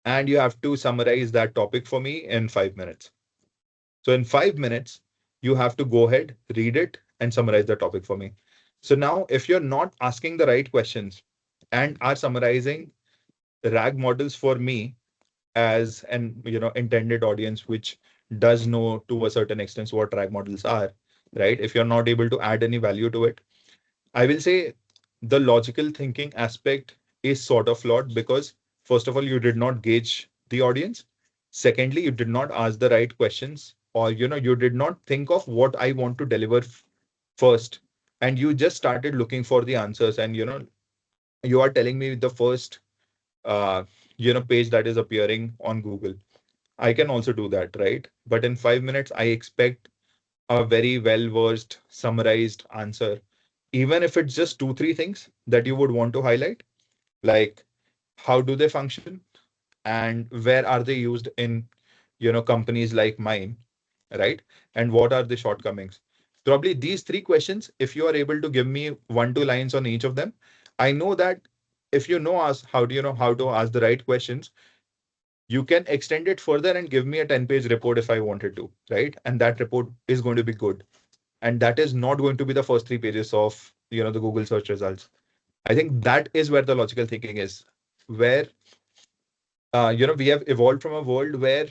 And you have to summarize that topic for me in 5 minutes. So in 5 minutes, you have to go ahead, read it, and summarize the topic for me. So now, if you're not asking the right questions and are summarizing RAG models for me as an intended audience, which does know to a certain extent what RAG models are, right? If you're not able to add any value to it, I will say the logical thinking aspect is sort of flawed because, first of all, you did not gauge the audience. Secondly, you did not ask the right questions, or you did not think of what I want to deliver first, and you just started looking for the answers. And you are telling me the first page that is appearing on Google. I can also do that, right? But in 5 minutes, I expect a very well versed, summarized answer even if it's just two, three things that you would want to highlight, like how do they function and where are they used in, companies like mine, right? And what are the shortcomings? Probably these three questions, if you are able to give me one, two lines on each of them, I know that if you know us, how do you know how to ask the right questions? You can extend it further and give me a 10-page report if I wanted to, right? And that report is going to be good. And that is not going to be the first 3 pages of the Google search results. I think that is where the logical thinking is, where we have evolved from a world where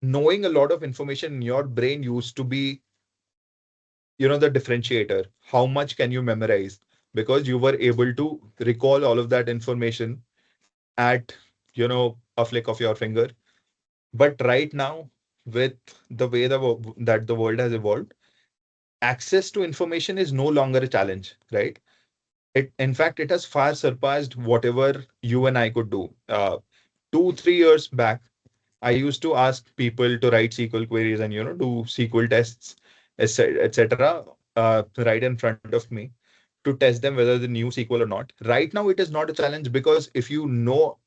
knowing a lot of information in your brain used to be the differentiator. How much can you memorize? Because you were able to recall all of that information at a flick of your finger. But right now, with the way that the world has evolved, access to information is no longer a challenge, right? In fact, it has far surpassed whatever you and I could do. 2, 3 years back, I used to ask people to write SQL queries and do SQL tests, etc. Right in front of me to test them whether they knew SQL or not. Right now, it is not a challenge because if you know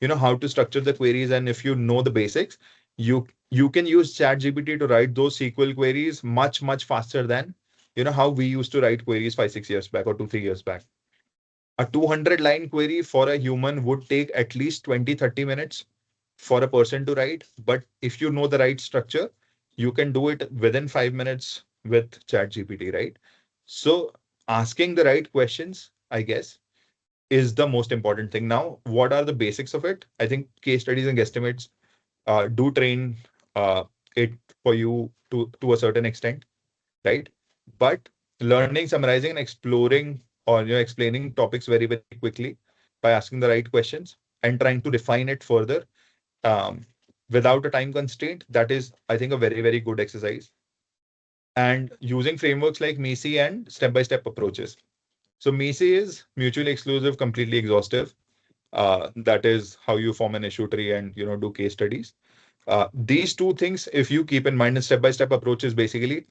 how to structure the queries and if you know the basics, you can use ChatGPT to write those SQL queries much faster than how we used to write queries 5, 6 years back or 2, 3 years back. A 200 line query for a human would take at least 20, 30 minutes for a person to write. But if you know the right structure, you can do it within 5 minutes with ChatGPT, right? So asking the right questions, I guess, is the most important thing. Now, what are the basics of it? I think case studies and guesstimates do train uh, it for you to a certain extent, right? But learning, summarizing, and exploring or explaining topics very very quickly by asking the right questions and trying to refine it further um, without a time constraint, that is, I think, a very very good exercise. And using frameworks like MECE and step by step approaches. So MECE is mutually exclusive, completely exhaustive. That is how you form an issue tree and do case studies. These two things, if you keep in mind, a step-by-step approach is basically,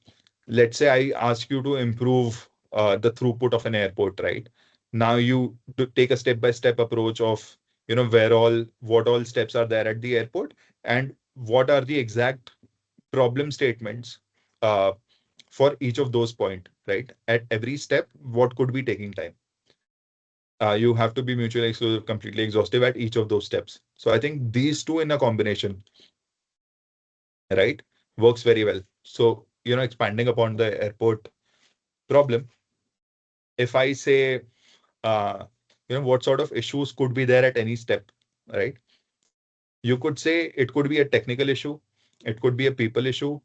let's say I ask you to improve the throughput of an airport, right? Now you take a step-by-step approach of, what all steps are there at the airport and what are the exact problem statements uh, for each of those points, right? At every step, what could be taking time? You have to be mutually exclusive, completely exhaustive at each of those steps. So I think these two in a combination, right, works very well. So, expanding upon the airport problem, if I say, uh, what sort of issues could be there at any step, right? You could say it could be a technical issue, it could be a people issue,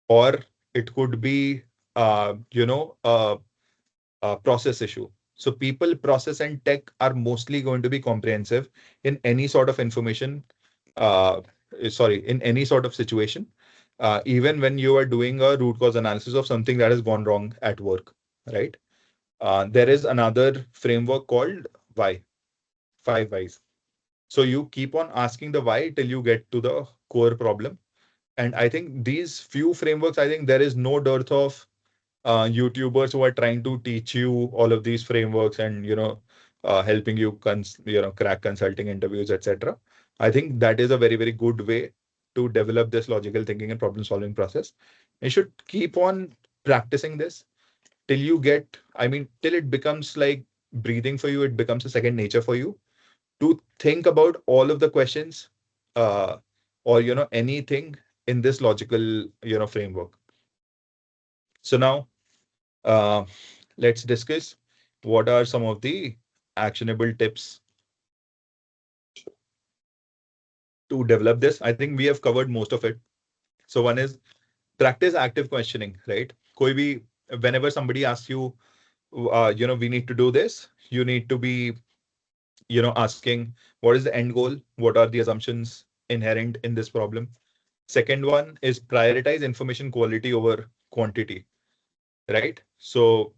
or it could be, a process issue. So people, process, and tech are mostly going to be comprehensive in any sort of information, uh, in any sort of situation, even when you are doing a root cause analysis of something that has gone wrong at work, right? There is another framework called why, five whys. So you keep on asking the why till you get to the core problem. And I think these few frameworks, I think there is no dearth of YouTubers who are trying to teach you all of these frameworks and helping you crack consulting interviews, etc. I think that is a very very good way to develop this logical thinking and problem solving process. You should keep on practicing this till you get, I mean, till it becomes like breathing for you. It becomes a second nature for you to think about all of the questions, uh, or anything in this logical framework. So now, uh, let's discuss what are some of the actionable tips to develop this. I think we have covered most of it. So one is practice active questioning, right? Koi bhi, whenever somebody asks you, we need to do this, you need to be, asking what is the end goal? What are the assumptions inherent in this problem? Second one is prioritize information quality over quantity, right? So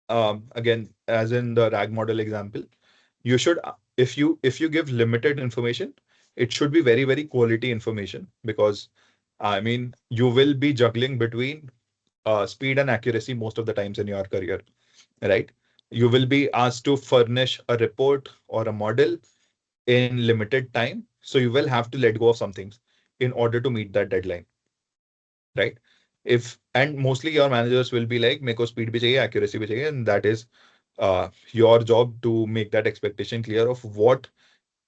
again, as in the RAG model example, you should, if you give limited information, it should be very very quality information, because I mean you will be juggling between speed and accuracy most of the times in your career, right? You will be asked to furnish a report or a model in limited time, so you will have to let go of some things in order to meet that deadline, right? If and mostly your managers will be like, "Meko speed bhi chahiye, accuracy bhi chahiye," and that is your job to make that expectation clear of what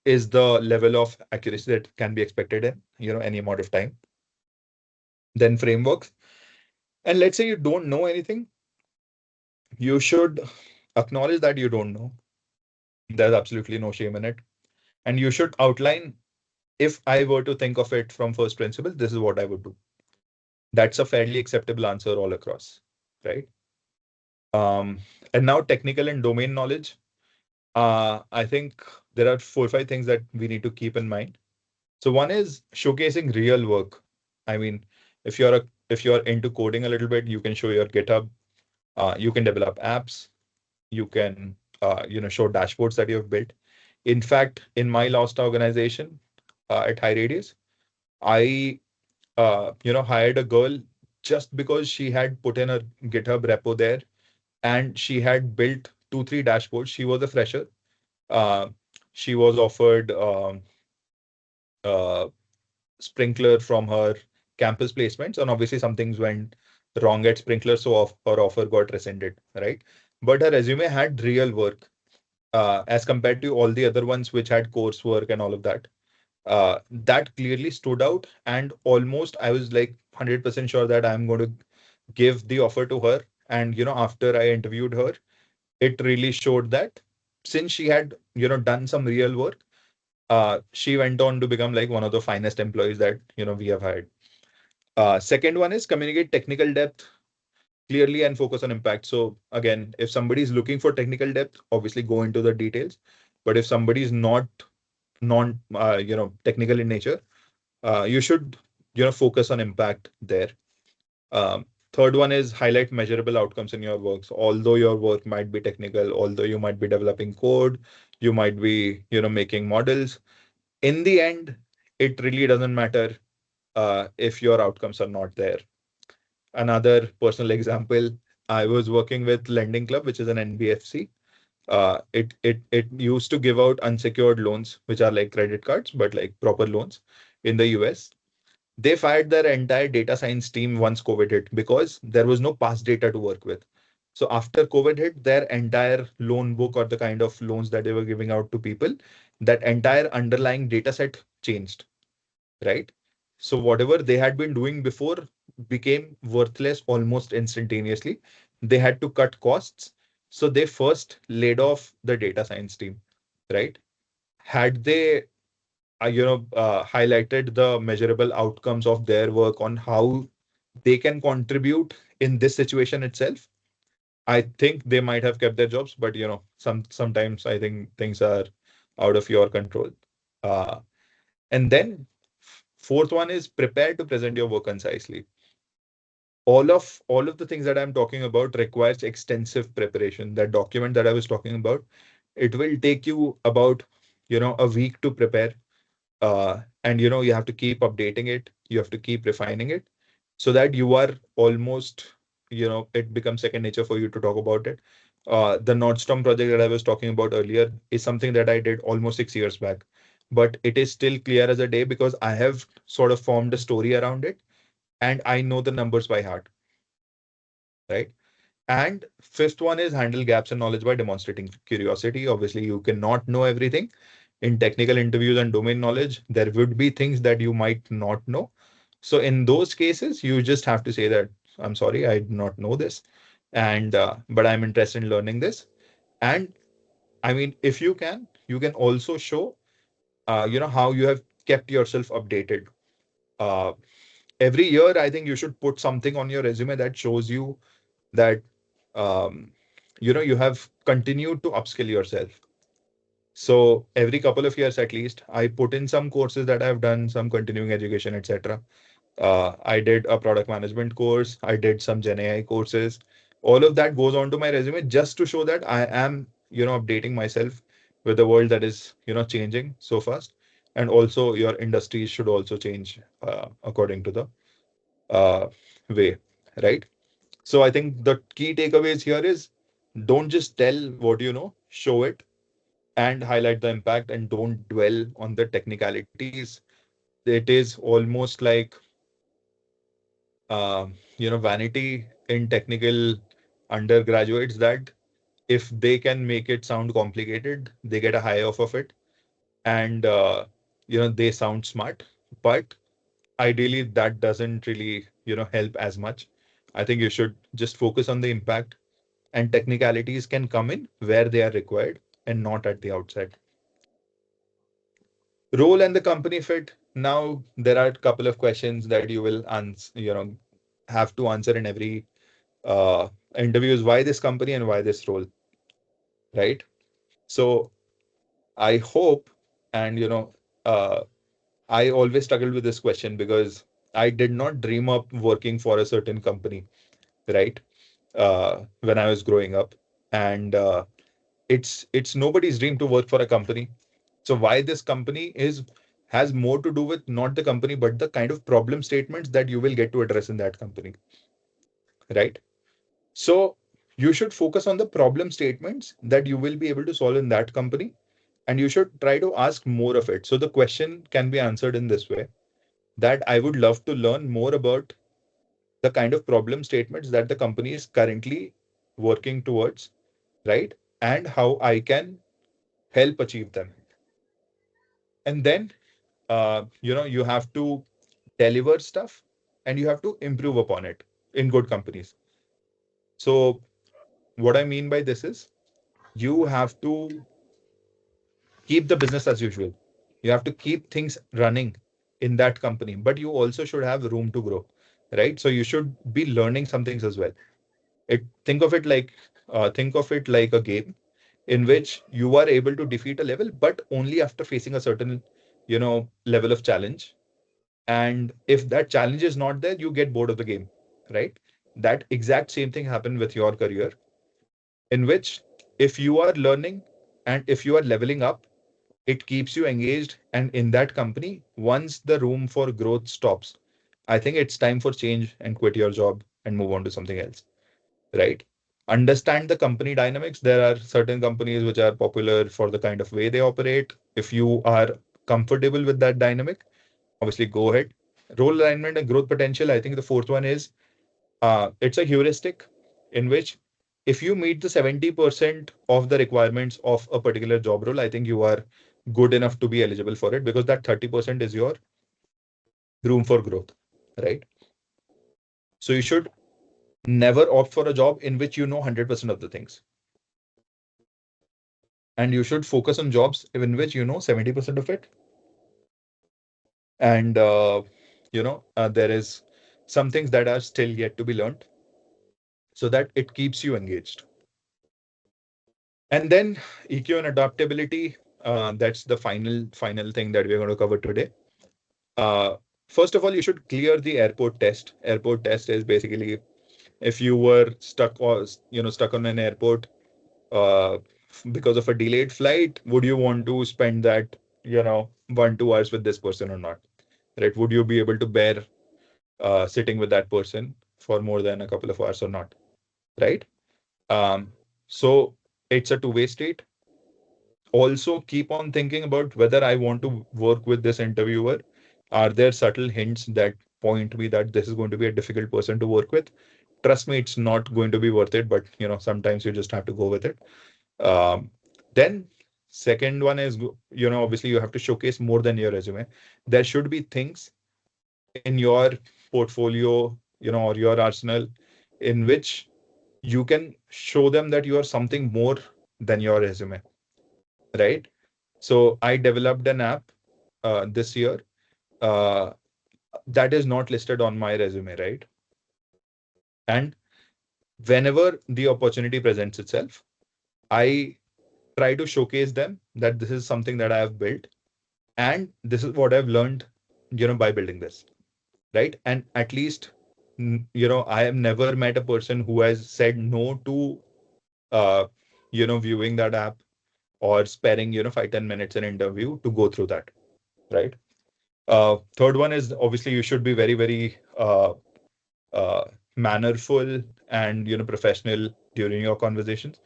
is the level of accuracy that can be expected in any amount of time. Then frameworks, and let's say you don't know anything, you should acknowledge that you don't know. There's absolutely no shame in it, and you should outline, if I were to think of it from first principle, this is what I would do. That's a fairly acceptable answer all across, right? um, and now technical and domain knowledge. I think there are 4 or 5 things that we need to keep in mind. So one is showcasing real work. I mean, if you're into coding a little bit, you can show your GitHub. You can develop apps. You can show dashboards that you have built. In fact, in my last organization at High Radius, I hired a girl just because she had put in a GitHub repo there and she had built 2 3 dashboards. She was a fresher. Uh, she was offered uh, Sprinkler from her campus placements, and obviously some things went wrong at Sprinkler, so her offer got rescinded, right? But her resume had real work as compared to all the other ones which had coursework and all of that. That clearly stood out, and almost I was like 100% sure that I'm going to give the offer to her. And after I interviewed her, it really showed that since she had, done some real work, she went on to become like one of the finest employees that, we have hired. Second one is communicate technical depth clearly and focus on impact. So again, if somebody is looking for technical depth, obviously go into the details. But if somebody is not non technical in nature, you should focus on impact there. Third one is highlight measurable outcomes in your work. So although your work might be technical, although you might be developing code, you might be making models, in the end it really doesn't matter if your outcomes are not there. Another personal example, I was working with Lending Club, which is an NBFC. It used to give out unsecured loans, which are like credit cards, but like proper loans in the US. They fired their entire data science team once COVID hit because there was no past data to work with. So after COVID hit, their entire loan book or the kind of loans that they were giving out to people, that entire underlying data set changed, right? So whatever they had been doing before became worthless almost instantaneously. They had to cut costs. So they first laid off the data science team, right? Had they highlighted the measurable outcomes of their work on how they can contribute in this situation itself, I think they might have kept their jobs. But sometimes I think things are out of your control. Uh, and then fourth one is prepare to present your work concisely. All of the things that I'm talking about requires extensive preparation. That document that I was talking about, it will take you about a week to prepare. And you have to keep updating it, you have to keep refining it, so that you are almost, it becomes second nature for you to talk about it. The Nordstrom project that I was talking about earlier is something that I did almost 6 years back, but it is still clear as a day because I have sort of formed a story around it, and I know the numbers by heart, right? And fifth one is handle gaps in knowledge by demonstrating curiosity. Obviously, you cannot know everything. In technical interviews and domain knowledge, there would be things that you might not know. So in those cases, you just have to say that, I'm sorry, I do not know this. And but I'm interested in learning this. And I mean, if you can also show how you have kept yourself updated. Uh, every year, I think you should put something on your resume that shows you that um, you have continued to upskill yourself. So every couple of years at least, I put in some courses that I've done, some continuing education, etc. I did a product management course. I did some GenAI courses. All of that goes onto my resume just to show that I am, updating myself with the world that is, changing so fast. And also, your industry should also change according to the uh, way, right? So I think the key takeaways here is don't just tell what you know, show it and highlight the impact, and don't dwell on the technicalities. It is almost like vanity in technical undergraduates that if they can make it sound complicated, they get a high off of it, and they sound smart. But ideally, that doesn't really help as much. I think you should just focus on the impact, and technicalities can come in where they are required and not at the outset. Role and the company fit. Now there are a couple of questions that you will answer, have to answer in every uh, interviews. Why this company and why this role, right? So I hope, and uh, I always struggled with this question because I did not dream up working for a certain company, right? When I was growing up, and it's nobody's dream to work for a company. So why this company is has more to do with not the company, but the kind of problem statements that you will get to address in that company, right? So you should focus on the problem statements that you will be able to solve in that company, and you should try to ask more of it. So the question can be answered in this way, that I would love to learn more about the kind of problem statements that the company is currently working towards, right? And how I can help achieve them. And then you have to deliver stuff, and you have to improve upon it in good companies. So what I mean by this is you have to keep the business as usual. You have to keep things running in that company, but you also should have room to grow, right? So you should be learning some things as well. Think of it like a game in which you are able to defeat a level, but only after facing a certain, level of challenge. And if that challenge is not there, you get bored of the game, right? That exact same thing happened with your career, in which if you are learning and if you are leveling up, it keeps you engaged. And in that company, once the room for growth stops, I think it's time for change and quit your job and move on to something else, right? Understand the company dynamics. There are certain companies which are popular for the kind of way they operate. If you are comfortable with that dynamic, obviously go ahead. Role alignment and growth potential. I think the fourth one is it's a heuristic in which if you meet the 70% of the requirements of a particular job role, I think you are good enough to be eligible for it, because that 30% is your room for growth, right? So you should never opt for a job in which you know 100% of the things. And you should focus on jobs in which you know 70% of it. And, there is some things that are still yet to be learned, so that it keeps you engaged. And then EQ and adaptability, that's the final thing that we're going to cover today. Uh, First of all, you should clear the airport test. Airport test is basically if you were stuck on an airport uh, because of a delayed flight, would you want to spend that 1-2 hours with this person or not? Right? Would you be able to bear sitting with that person for more than a couple of hours or not? Right? So it's a two-way street. Also keep on thinking about whether I want to work with this interviewer. Are there subtle hints that point me that this is going to be a difficult person to work with? Trust me, it's not going to be worth it, but sometimes you just have to go with it. Then second one is, obviously you have to showcase more than your resume. There should be things in your portfolio, or your arsenal, in which you can show them that you are something more than your resume, right? So I developed an app this year uh, that is not listed on my resume, right? And whenever the opportunity presents itself, I try to showcase them that this is something that I have built and this is what I've learned, by building this, right? And at least, I have never met a person who has said no to, uh, viewing that app or sparing, 5-10 minutes an interview to go through that, right? Third one is obviously you should be very, very uh, mannerful and professional during your conversations.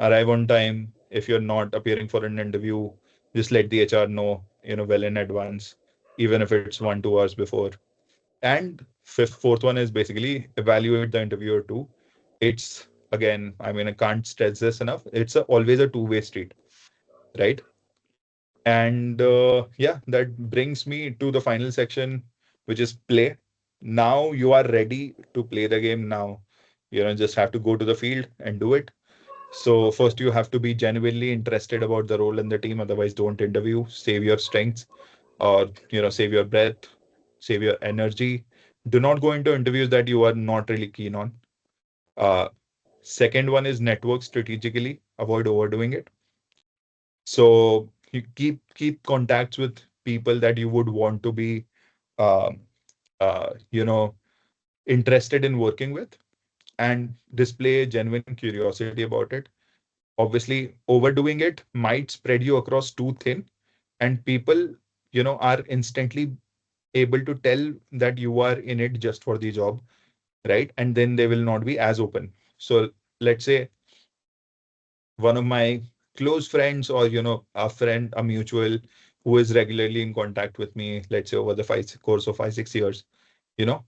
Arrive on time. If you're not appearing for an interview, just let the HR know, well in advance, even if it's 1-2 hours before. And fourth one is basically evaluate the interviewer too. It's again, I mean, I can't stress this enough. It's always a two-way street, right? And yeah, that brings me to the final section, which is play. Now you are ready to play the game now. You don't just have to go to the field and do it. So first you have to be genuinely interested about the role in the team. Otherwise, don't interview. Save your strengths, or save your breath, save your energy. Do not go into interviews that you are not really keen on. Uh, Second one is network strategically. Avoid overdoing it. So you keep contacts with people that you would want to be, um, interested in working with, and display genuine curiosity about it. Obviously, overdoing it might spread you across too thin, and people, are instantly able to tell that you are in it just for the job, right? And then they will not be as open. So let's say one of my close friends, or a friend, a mutual, who is regularly in contact with me, let's say over the course of 5-6 years, you know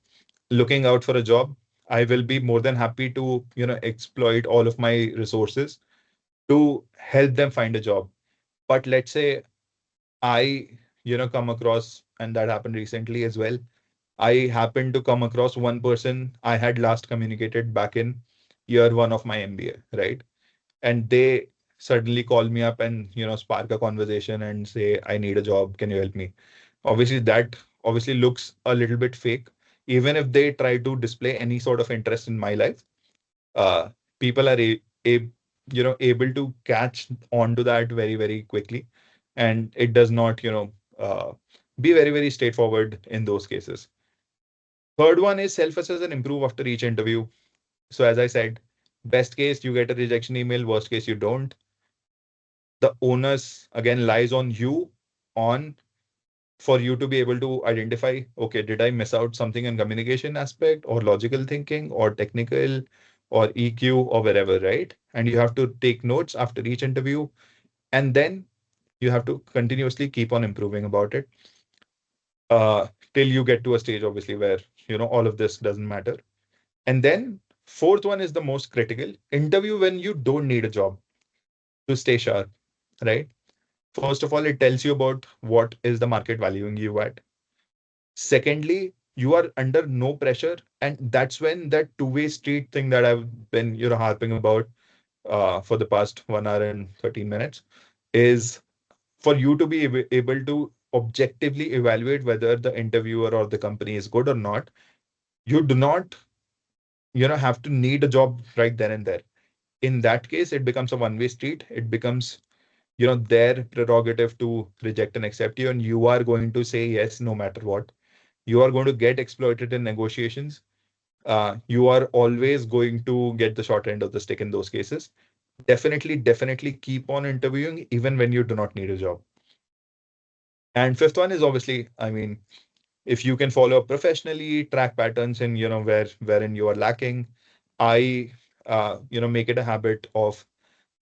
looking out for a job, I will be more than happy to exploit all of my resources to help them find a job. But let's say I come across, and that happened recently as well, I happened to come across one person I had last communicated back in year one of my MBA, right? And they suddenly call me up and spark a conversation and say, I need a job, can you help me? Obviously that obviously looks a little bit fake. Even if they try to display any sort of interest in my life, uh, people are able to catch on to that very, very quickly, and it does not uh, be very, very straightforward in those cases. Third one is self-assess and improve after each interview. So as I said, best case you get a rejection email, worst case you don't. The onus again lies on you, on for you to be able to identify, okay, did I miss out something in communication aspect or logical thinking or technical or EQ or wherever, right? And you have to take notes after each interview, and then you have to continuously keep on improving about it, till you get to a stage, obviously, where all of this doesn't matter. And then fourth one is the most critical: interview when you don't need a job to stay sharp, right? First of all, it tells you about what is the market valuing you at. Secondly, you are under no pressure, and that's when that two-way street thing that I've been harping about for the past 1 hour and 13 minutes is for you to be able to objectively evaluate whether the interviewer or the company is good or not. You do not have to need a job right then and there. In that case, it becomes a one-way street. It becomes their prerogative to reject and accept you, and you are going to say yes no matter what. You are going to get exploited in negotiations. You are always going to get the short end of the stick in those cases. Definitely keep on interviewing even when you do not need a job. And fifth one is obviously, I mean, if you can follow up professionally, track patterns in wherein you are lacking. I make it a habit of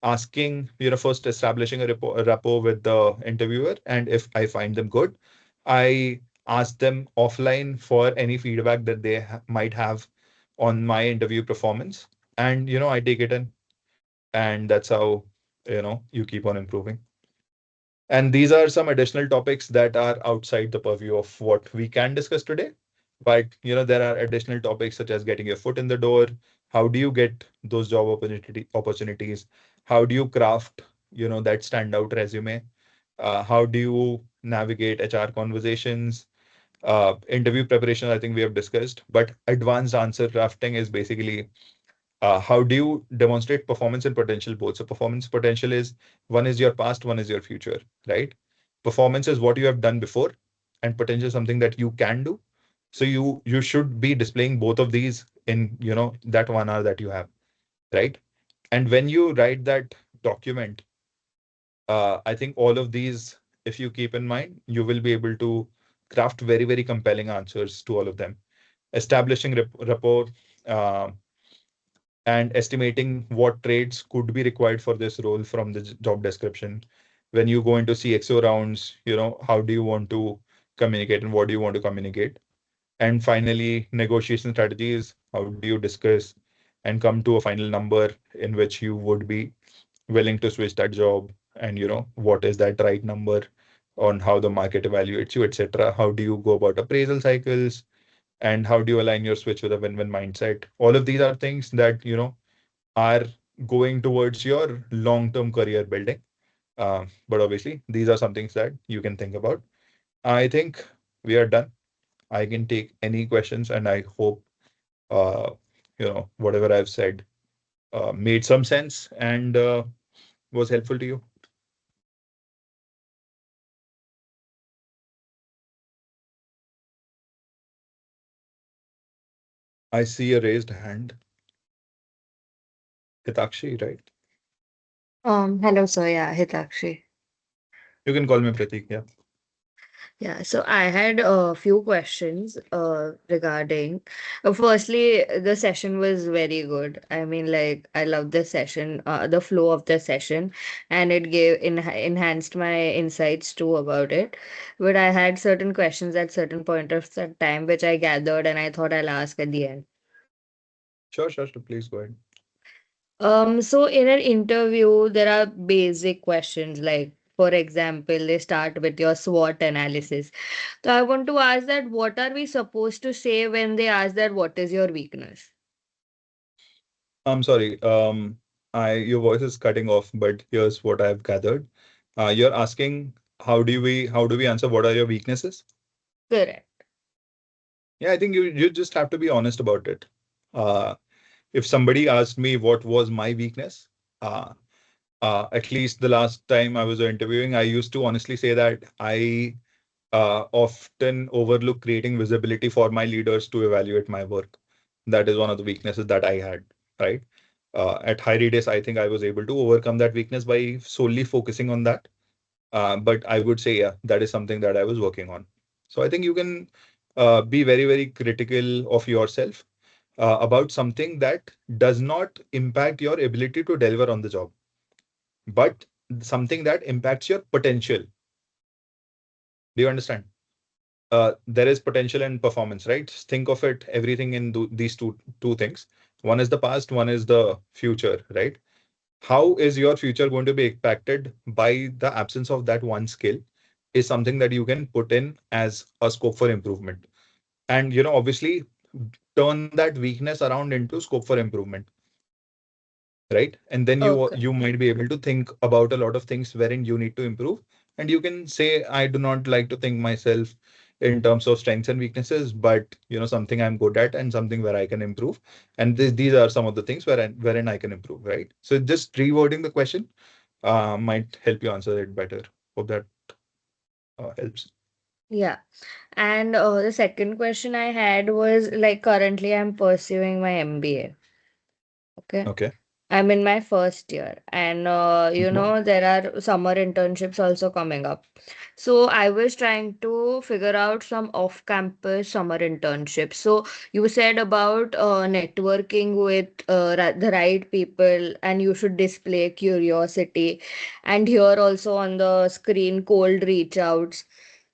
asking, first establishing a rapport with the interviewer. And if I find them good, I ask them offline for any feedback that they might have on my interview performance. And, I take it in. And that's how, you keep on improving. And these are some additional topics that are outside the purview of what we can discuss today. But there are additional topics such as getting your foot in the door. How do you get those job opportunities? How do you craft, that standout resume? How do you navigate HR conversations? Interview preparation, I think we have discussed, but advanced answer crafting is basically how do you demonstrate performance and potential both? So performance potential is one is your past, one is your future, right? Performance is what you have done before, and potential is something that you can do. So you should be displaying both of these in that 1 hour that you have, right? And when you write that document, I think all of these, if you keep in mind, you will be able to craft very, very compelling answers to all of them. Establishing rapport, uh, and estimating what traits could be required for this role from the job description. When you go into CXO rounds, how do you want to communicate and what do you want to communicate? And finally, negotiation strategies. How do you discuss and come to a final number in which you would be willing to switch that job? And what is that right number on how the market evaluates you, etc. How do you go about appraisal cycles? And how do you align your switch with a win-win mindset? All of these are things that are going towards your long-term career building. But obviously, these are some things that you can think about. I think we are done. I can take any questions, and I hope uh, whatever I've said made some sense and was helpful to you. I see a raised hand. Hitakshi, right? Hello, sir. Yeah, Hitakshi. You can call me Prateek. Yeah. Yeah, so I had a few questions regarding. Firstly, the session was very good. I mean, like, I love the session, the flow of the session, and it enhanced my insights too about it. But I had certain questions at certain point of time, which I gathered, and I thought I'll ask at the end. Sure. Please go ahead. So in an interview, there are basic questions like, for example, they start with your SWOT analysis. So I want to ask that what are we supposed to say when they ask that what is your weakness? I'm sorry. Your voice is cutting off, but here's what I've gathered. You're asking how do we answer what are your weaknesses? Correct. Yeah, I think you just have to be honest about it. Uh, if somebody asked me what was my weakness, uh, at least the last time I was interviewing, I used to honestly say that I often overlook creating visibility for my leaders to evaluate my work. That is one of the weaknesses that I had, right? At high days, I think I was able to overcome that weakness by solely focusing on that. But I would say, yeah, that is something that I was working on. So I think you can be very, very critical of yourself about something that does not impact your ability to deliver on the job, but something that impacts your potential. Do you understand? There is potential and performance, right? Think of it, everything in these two things. One is the past, one is the future, right? How is your future going to be impacted by the absence of that one skill is something that you can put in as a scope for improvement. And obviously turn that weakness around into scope for improvement, right? And then you Okay. you might be able to think about a lot of things wherein you need to improve. And you can say, I do not like to think myself in terms of strengths and weaknesses, but something I'm good at and something where I can improve. And these are some of the things wherein I can improve, right? So just rewording the question might help you answer it better. Hope that helps. Yeah. And the second question I had was like currently I'm pursuing my MBA. Okay. Okay. I'm in my first year, and Mhm. there are summer internships also coming up. So I was trying to figure out some off-campus summer internships. So you said about networking with the right people, and you should display curiosity. And here also on the screen, cold reach outs.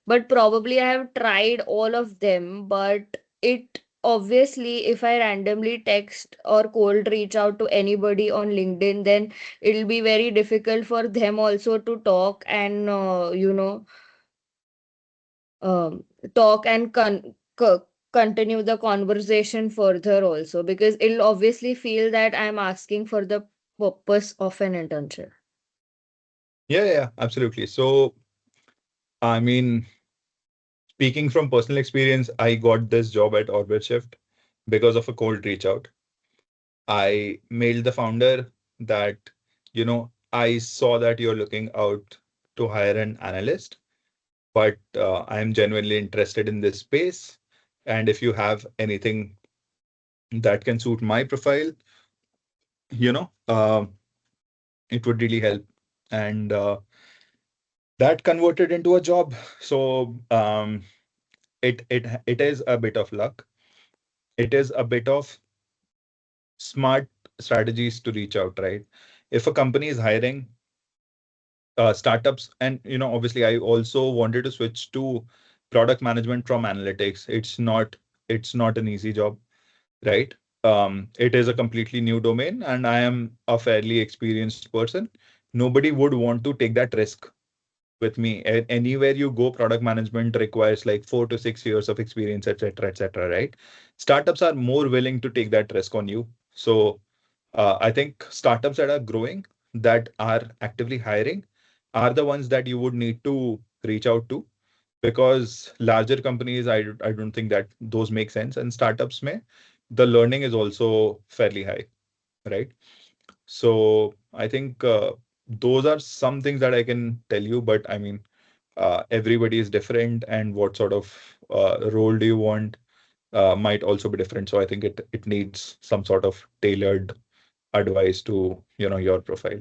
But probably I have tried all of them, but it obviously, if I randomly text or cold reach out to anybody on LinkedIn, then it'll be very difficult for them also to talk and um, talk and continue the conversation further also, because it'll obviously feel that I'm asking for the purpose of an internship. Yeah, yeah, absolutely. So I mean, speaking from personal experience, I got this job at OrbitShift because of a cold reach out. I mailed the founder that, I saw that you're looking out to hire an analyst, but I am genuinely interested in this space. And if you have anything that can suit my profile, it would really help. And that converted into a job. So it is a bit of luck. It is a bit of smart strategies to reach out, right? If a company is hiring startups, and obviously I also wanted to switch to product management from analytics. It's not an easy job, right? It is a completely new domain, and I am a fairly experienced person. Nobody would want to take that risk with me. Anywhere you go, product management requires like 4 to 6 years of experience, etc., right? Startups are more willing to take that risk on you. So I think startups that are growing, that are actively hiring, are the ones that you would need to reach out to, because larger companies, I don't think that those make sense. And startups may, the learning is also fairly high, right? So I think those are some things that I can tell you. But I mean, everybody is different, and what sort of role do you want might also be different. So I think it needs some sort of tailored advice to your profile.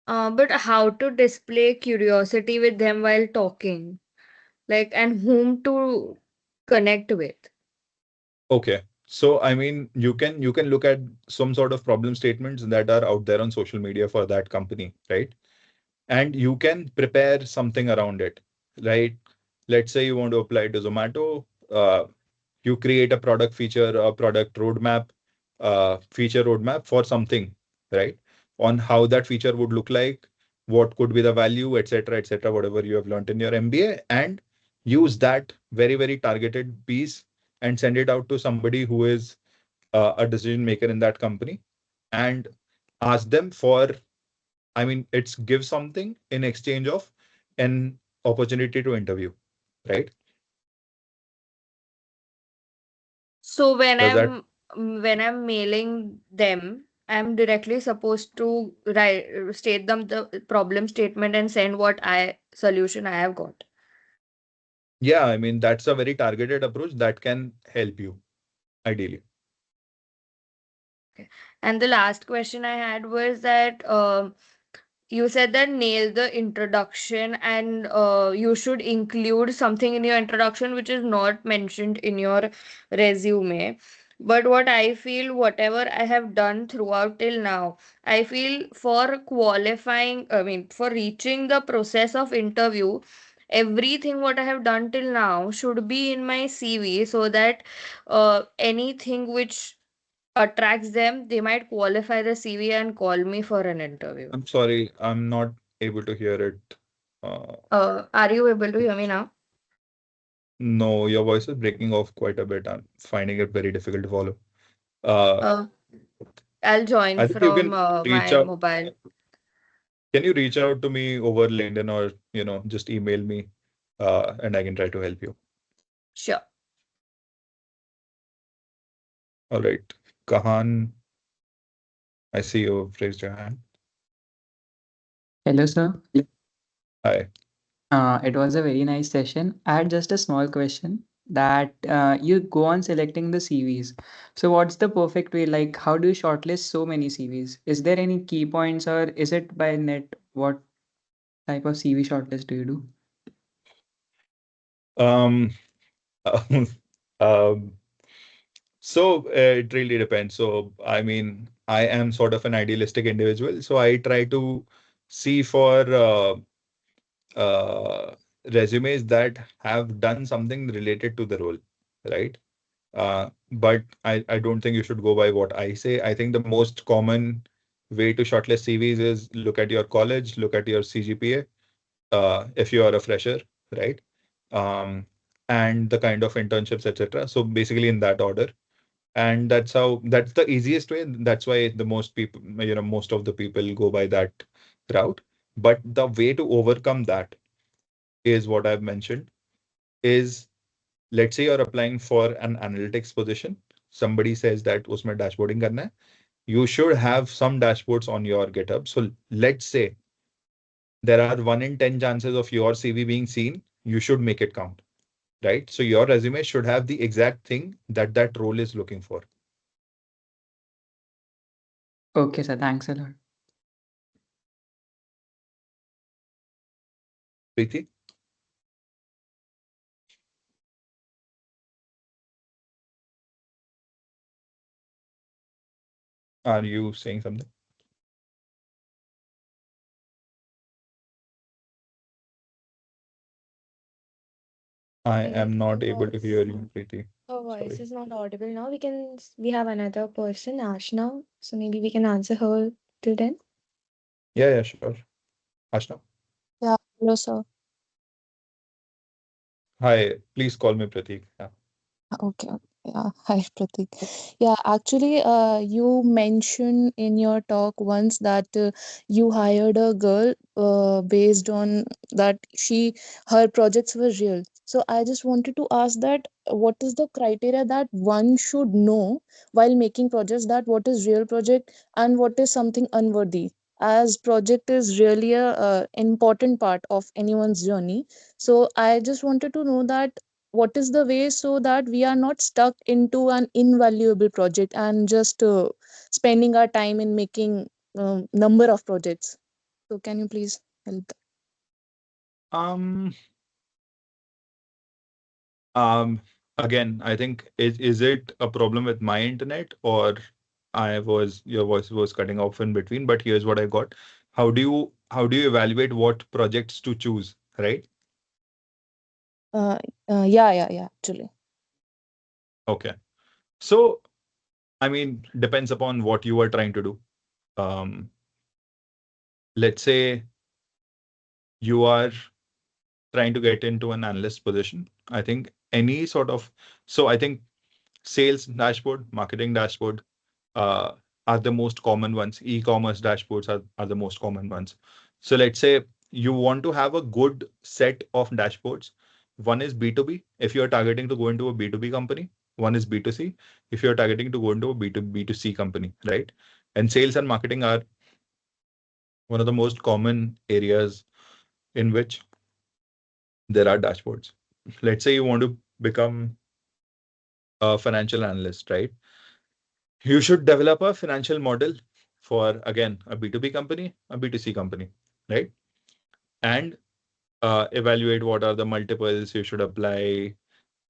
But how to display curiosity with them while talking, like, and whom to connect with? Okay. So I mean, you can look at some sort of problem statements that are out there on social media for that company, right? And you can prepare something around it, right? Let's say you want to apply to Zomato. You create a product roadmap, feature roadmap for something, right? On how that feature would look like, what could be the value, etc., whatever you have learned in your MBA, and use that very, very targeted piece and send it out to somebody who is a decision maker in that company, and ask them for, I mean, it's give something in exchange of an opportunity to interview, right? So Does that when I'm mailing them, I'm directly supposed to write state them the problem statement and send what I solution I have got. Yeah, I mean, that's a very targeted approach that can help you ideally. Okay. And the last question I had was that you said that nail the introduction and you should include something in your introduction which is not mentioned in your resume. But what I feel, whatever I have done throughout till now, I feel for qualifying, I mean, for reaching the process of interview, everything what I have done till now should be in my CV so that anything which attracts them, they might qualify the CV and call me for an interview. I'm sorry, I'm not able to hear it. Uh, Are you able to hear me now? no, your voice is breaking off quite a bit. I'm finding it very difficult to follow. Uh, Uh, I'll join I think you from can reach my out. mobile. Can you reach out to me over LinkedIn or, just email me, and I can try to help you. Sure. All right. Kahan, I see you've raised your hand. Hello, sir. Hi. It was a very nice session. I had just a small question that you go on selecting the CVs. So, what's the perfect way? Like, how do you shortlist so many CVs? Is there any key points or is it by net? What type of CV shortlist do you do? Um, um, so it really depends. So, I mean, I am sort of an idealistic individual. So I try to see for uh, resumes that have done something related to the role, right? But I don't think you should go by what I say. I think the most common way to shortlist CVs is look at your college, look at your CGPA, if you are a fresher, right? Um, and the kind of internships, etc. So basically in that order. And that's the easiest way. That's why the most people, most of the people go by that route. But the way to overcome that is what I've mentioned is, let's say you're applying for an analytics position. Somebody says that usme dashboarding karna hai. You should have some dashboards on your GitHub. So let's say there are 1 in 10 chances of your CV being seen. You should make it count, right? So your resume should have the exact thing that that role is looking for. Okay, sir. Thanks a lot. Preeti, are you saying something? I Okay, am her not able to hear voice, you, Preeti. her voice Sorry. is not audible now. We have another person, Ash now, so maybe we can answer her till then. Yeah, sure. Ashna. Yeah, hello, sir. Hi, please call me Prateek. Yeah. Okay, okay. Yeah, hi, Pratik. Yeah, actually, you mentioned in your talk once that you hired a girl based on that her projects were real. So I just wanted to ask that what is the criteria that one should know while making projects, that what is real project and what is something unworthy? As project is really a important part of anyone's journey. So I just wanted to know that what is the way so that we are not stuck into an invaluable project and just spending our time in making number of projects. So can you please help? Um, um, Again, I think is it a problem with my internet or your voice was cutting off in between, but here's what I got. How do you evaluate what projects to choose, right? uh, yeah, actually. Okay. So, I mean, depends upon what you are trying to do. Um, let's say you are trying to get into an analyst position. I think so I think sales dashboard, marketing dashboard, are the most common ones. E-commerce dashboards are the most common ones. So let's say you want to have a good set of dashboards. One is B2B if you're targeting to go into a B2B company. One is B2C if you're targeting to go into a B2C company, right? And sales and marketing are one of the most common areas in which there are dashboards. Let's say you want to become a financial analyst, right? You should develop a financial model for, again, a B2B company, a B2C company, right? And evaluate what are the multiples you should apply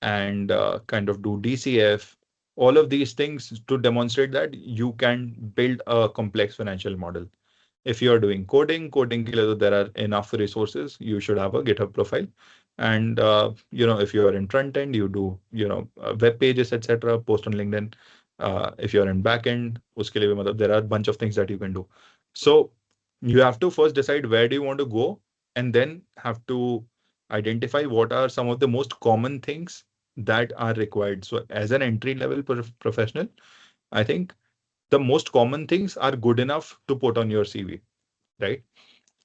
and kind of do DCF, all of these things to demonstrate that you can build a complex financial model. If you're doing coding ke liye to there are enough resources. You should have a GitHub profile. And if you're in front end, you do web pages, etc. Post on LinkedIn. If you're in back end, uske liye bhi, matlab, there are a bunch of things that you can do. So you have to first decide where do you want to go, and then have to identify what are some of the most common things that are required. So as an entry level professional, I think the most common things are good enough to put on your CV, right?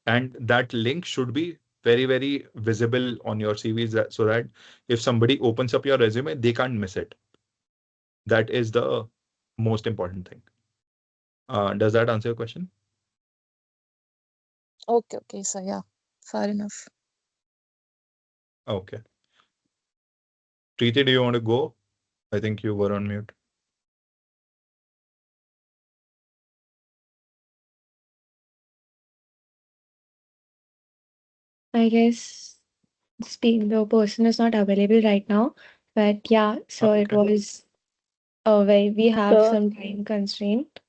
And that link should be very, very visible on your CV, so that if somebody opens up your resume, they can't miss it. That is the most important thing. Does that answer your question? Okay, so yeah, fair enough. Okay. Preeti, do you want to go? I think you were on mute. I guess the person is not available right now, but yeah, so it Okay. was we have some time constraint.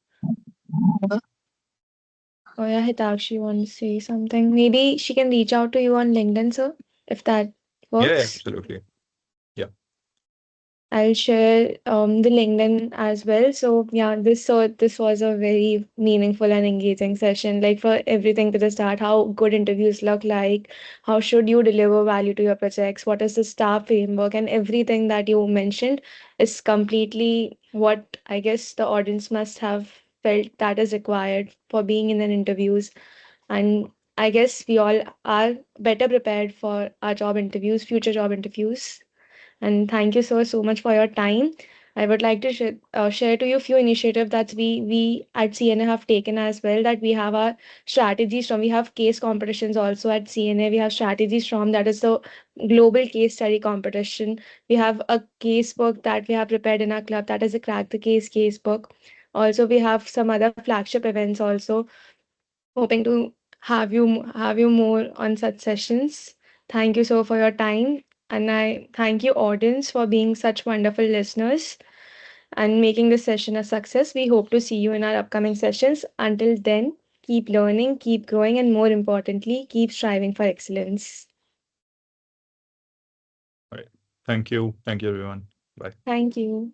Oh yeah, Hitakshi wants to say something. Maybe she can reach out to you on LinkedIn, sir, if that Yeah, works. absolutely. Yeah. I'll share the LinkedIn as well. So yeah, this was a very meaningful and engaging session. Like for everything to the start, how good interviews look like, how should you deliver value to your projects, what is the star framework, and everything that you mentioned is completely what I guess the audience must have felt that is required for being in an interviews. And I guess we all are better prepared for our job interviews, future job interviews. And thank you so much for your time. I would like to share to you a few initiatives that we at CNA have taken as well. That we have our strategies from. We have case competitions also at CNA. We have strategies from that is the global case study competition. We have a case book that we have prepared in our club. That is a crack the case book. Also, we have some other flagship events also. Hoping to have you more on such sessions. Thank you so for your time, and I thank you audience for being such wonderful listeners and making this session a success. We hope to see you in our upcoming sessions. Until then, keep learning, keep growing, and more importantly, keep striving for excellence. All right. Thank you. Thank you, everyone. Bye. Thank you.